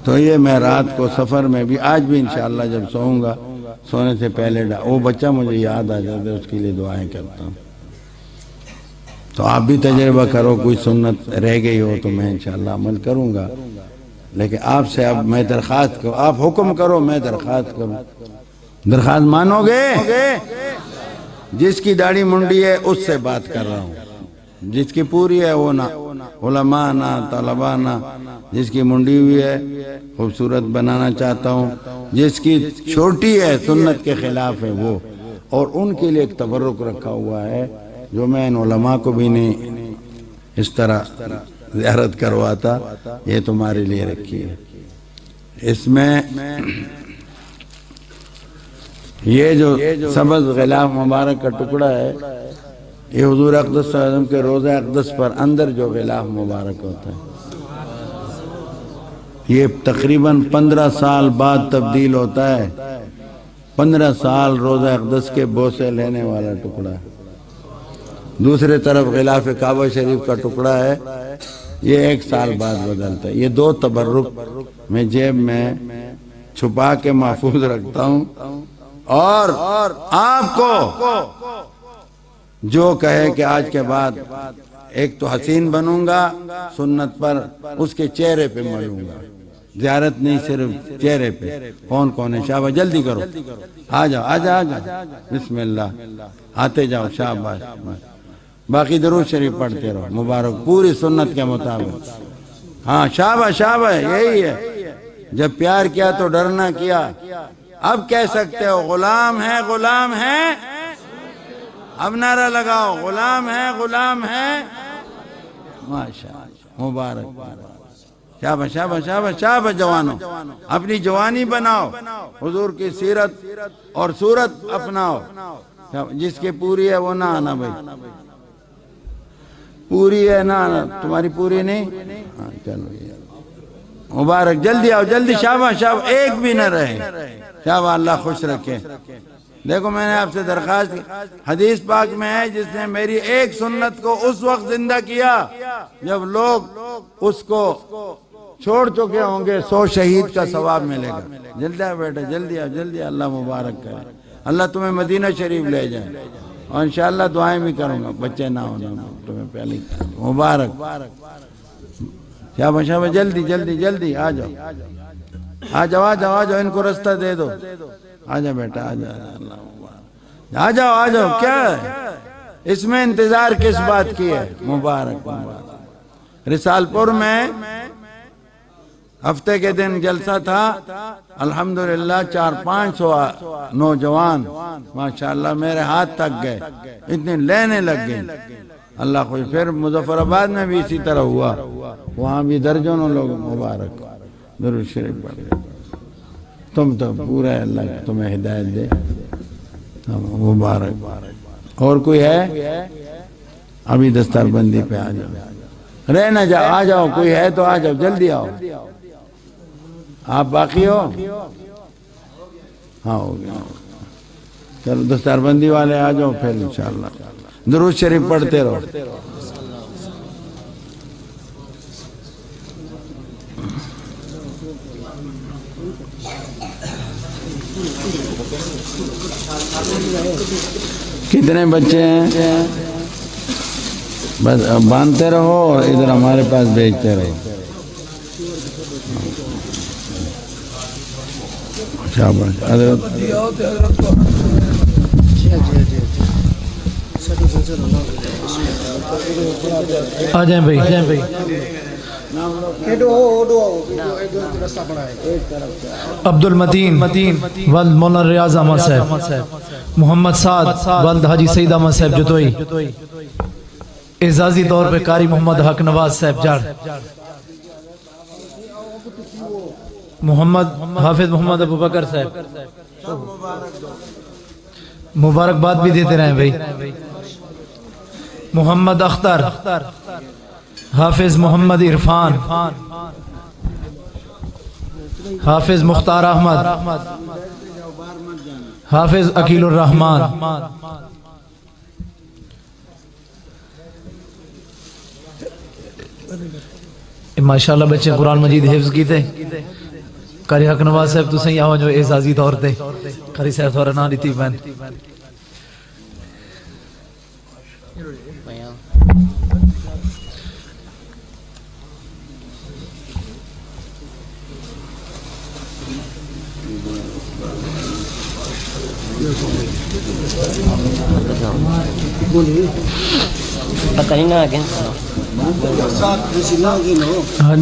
تو یہ میں رات کو سفر میں بھی، آج بھی انشاءاللہ جب سوؤں گا سونے سے پہلے وہ بچہ مجھے یاد آ جاتا ہے، اس کے لیے دعائیں کرتا ہوں۔ تو آپ بھی تجربہ کرو، کوئی سنت رہ گئی ہو تو میں انشاءاللہ عمل کروں گا، لیکن آپ سے اب میں درخواست کروں، آپ حکم کرو میں درخواست کروں، درخواست مانو گے؟ جس کی داڑھی منڈی ہے اس سے بات کر رہا ہوں، جس کی پوری ہے وہ نہ، علماء نہ، طلباء نہ، جس کی منڈی ہوئی ہے خوبصورت بنانا چاہتا ہوں، جس کی چھوٹی ہے سنت کے خلاف ہے وہ، اور ان کے لیے ایک تبرک رکھا ہوا ہے جو میں ان علماء کو بھی نہیں اس طرح زیارت کرواتا، یہ تمہارے لیے رکھی ہے۔ اس میں یہ جو سبز غلاف مبارک کا ٹکڑا ہے، یہ حضور اقدس صلی اللہ علیہ وسلم کے روضہ اقدس پر اندر جو غلاف مبارک ہوتا ہے، یہ تقریباً 15 سال بعد تبدیل ہوتا ہے، 15 سال روضہ اقدس کے بوسے لینے والا ٹکڑا ہے۔ دوسرے طرف غلاف کعبہ شریف کا ٹکڑا ہے، یہ 1 سال بعد بدلتا ہے۔ یہ 2 تبرک میں جیب میں چھپا کے محفوظ رکھتا ہوں، اور آپ کو جو کہے کہ آج کے بعد ایک تو حسین بنوں گا سنت پر، اس کے چہرے پہ ملوں گا، زیارت نہیں صرف چہرے پہ۔ کون ہے؟ شاباش، جلدی کرو، آ جاؤ آ جاؤ آ جاؤ، بسم اللہ، آتے جاؤ، شاباش۔ باقی درود شریف پڑھتے رہو، مبارک پوری سنت کے مطابق۔ ہاں شاباش شاباش، یہی ہے، جب پیار کیا تو ڈرنا کیا۔ اب کہہ سکتے ہو غلام ہے غلام ہے، اب نعرہ لگاؤ، غلام ہے غلام ہے، ماشاءاللہ، مبارک، شاباش شاباش شاباش شاباش جوانوں، اپنی جوانی بناؤ، حضور کی سیرت اور صورت اپناؤ۔ جس کی پوری ہے وہ نہ آنا بھائی، پوری ہے نہ آنا، تمہاری پوری نہیں؟ ہاں چلو مبارک، جلدی آؤ جلدی، شاباش شاباش، ایک بھی نہ رہے، شاباش، اللہ خوش رکھے۔ دیکھو میں نے آپ سے درخواست کی، حدیث پاک میں ہے جس نے میری ایک سنت کو اس وقت زندہ کیا جب لوگ اس کو چھوڑ چکے ہوں گے، 100 شہید کا ثواب ملے گا۔ جلدی آؤ بیٹا، جلدی آؤ جلدی، اللہ مبارک کرے، اللہ تمہیں مدینہ شریف لے جائے، اور انشاءاللہ دعائیں بھی کروں گا، بچے نہ ہونا تمہیں پہلے مبارک۔ شاباش شاباش، جلدی جلدی جلدی، آ جاؤ آ جاؤ آ جاؤ آ جاؤ، ان کو رستہ دے دو، آ جاؤ بیٹا آ جاؤ، آ جاؤ آ جاؤ، کیا ہے اس میں انتظار کس بات کی ہے؟ مبارک مبارک۔ رسال پور میں ہفتے کے دن جلسہ تھا، الحمدللہ 400-500 نوجوان ماشاءاللہ میرے ہاتھ تک گئے، اتنے لینے لگ گئے، اللہ خوش۔ پھر مظفر آباد میں بھی اسی طرح ہوا، وہاں بھی درجنوں لوگ، مبارک، درود شریف پڑھ۔ تم تو پورا ہے، اللہ تمہیں ہدایت دے، مبارک۔ اور کوئی ہے؟ ابھی دستار بندی پہ آ جاؤ، رہ نہ جاؤ، آ جاؤ، کوئی ہے تو آ جاؤ، جلدی آؤ۔ آپ باقی ہو؟ ہاں ہو گیا، چلو دستار بندی والے آ جاؤ، پھر انشاءاللہ درود شریف پڑھتے رہو۔ کتنے بچے ہیں؟ بس باندھتے رہو اور ادھر ہمارے پاس بھیجتے رہو۔ شاباش حضرت، آ جائیں بھائی، آ جائیں بھائی۔ عبد المتین ولد مولانا ریاض احمد صاحب، محمد سعد ولد حاجی سعید احمد صاحب جتوئی، اعزازی طور پہ قاری محمد حق نواز صاحب جڑ، محمد حافظ محمد ابو بکر صاحب، مبارکباد بھی دیتے رہیں بھائی۔ محمد اختر، حافظ محمد عرفان، حافظ مختار احمد، حافظ عقیل الرحمن، ماشاءاللہ بچے قرآن مجید حفظ کیتے، قاری حق نواز صاحب تو سہی آؤ جو اعزازی طور تے قاری صاحب تھوڑا نہ دیتی بین پتہ نہیں نہ آگے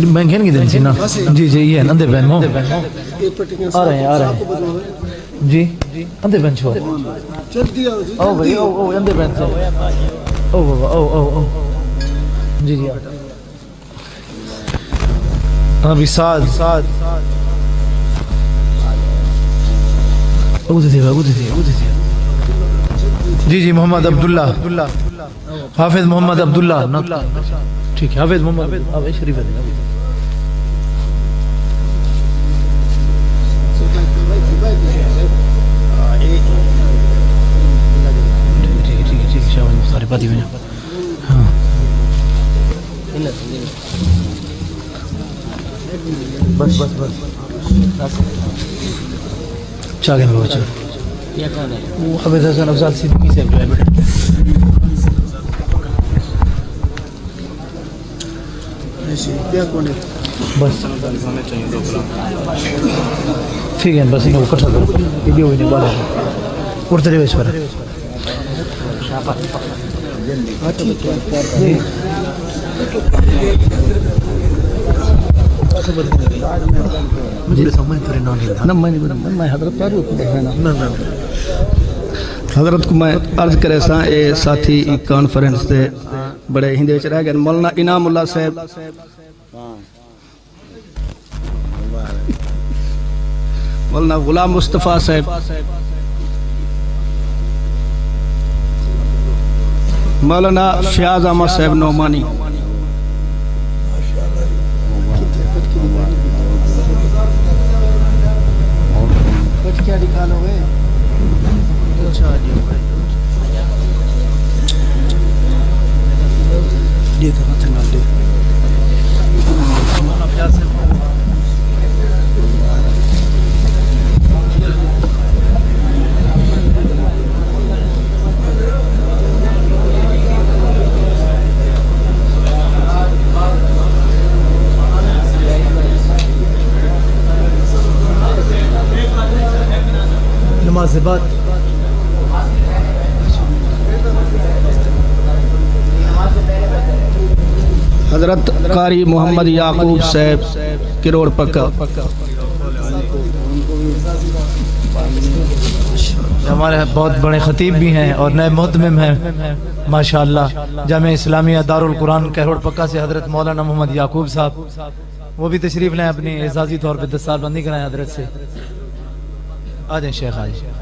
میں گھن کی دن سی نا جی جی یہ اندے بین مو آ رہے ہیں جی اندے بین چھو او بھائی او اندے بین سے او بابا او جی جی ابھی سعد جی جی محمد عبداللہ حافظ محمد عبداللہ ٹھیک ہے حافظ محمد شریف بس بس بس چاگے میں بچا یہ کون ہے وہ حافظ حسن افضل صدیقی صاحب جو ہے بیٹا بس ٹھیک ہے بس انہیں اکٹھا کرو یہ بھی ہوئی نہیں بالا اڑتے رہے اس پر حضرت کو میں عرض کرے سا اے ساتھی کانفرنس دے بڑے ہندے وچ رہ گئے مولانا انعام اللہ صاحب مولانا غلام مصطفیٰ صاحب مولانا فیاض احمد صاحب نعمانی کیا نکالو گے یہ تو مت نہ دے نماز سے بعد حضرت قاری محمد یعقوب صاحب کروڑ پکا ہمارے بہت بڑے خطیب بھی ہیں اور نئے محتمم ہیں ماشاءاللہ جامعہ اسلامیہ دارالقرآن کروڑ پکا سے حضرت مولانا محمد یعقوب صاحب وہ بھی تشریف لیں اپنی اعزازی طور پہ 10 سال بندی کرائیں حضرت سے آ جائیں شیخ آ جائیں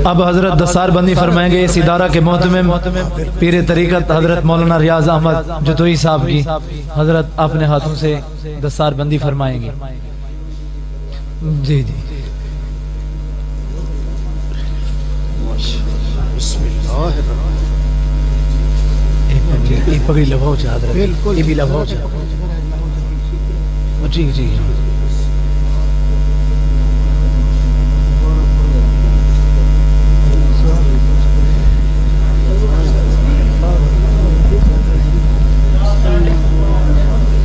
اب حضرت دستار بندی فرمائیں گے اس ادارہ کے محتمم پیر طریقت حضرت مولانا ریاض احمد جتوئی صاحب کی حضرت اپنے ہاتھوں سے دستار بندی فرمائیں گے جی جی ایک پگڑی لبھاؤ چاہ حضرت یہ بھی لبھاؤ چاہ ٹھیک ٹھیک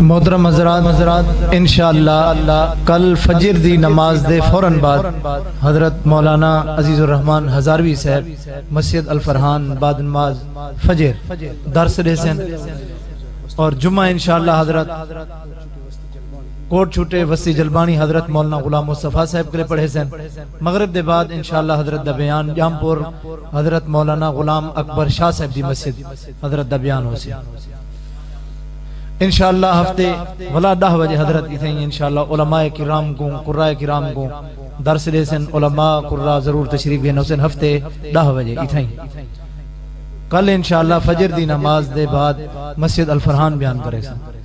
محترم حضرات انشاءاللہ کل فجر دی نماز دے فوراً بعد حضرت مولانا عزیز الرحمن ہزاروی صاحب مسجد الفرحان بعد نماز فجر درس ریسن اور جمعہ انشاءاللہ حضرت کوٹ چھوٹے وسیع جلبانی حضرت مولانا غلام مصطفیٰ صاحب کے لئے پڑھے سن مغرب دے بعد انشاءاللہ حضرت دبیان جامپور حضرت مولانا غلام اکبر شاہ صاحب دی مسجد حضرت دبیان ہو سی انشاءاللہ ہفتے ولا 10 بجے حضرت اتھیں انشاءاللہ علماء کرام کو قراء کرام کو درس دے سن علماء قراء ضرور تشریف گئے نوسن ہفتے 10 بجے اتھیں کل انشاءاللہ فجر دی نماز دے بعد مسجد الفرحان بیان کرے سن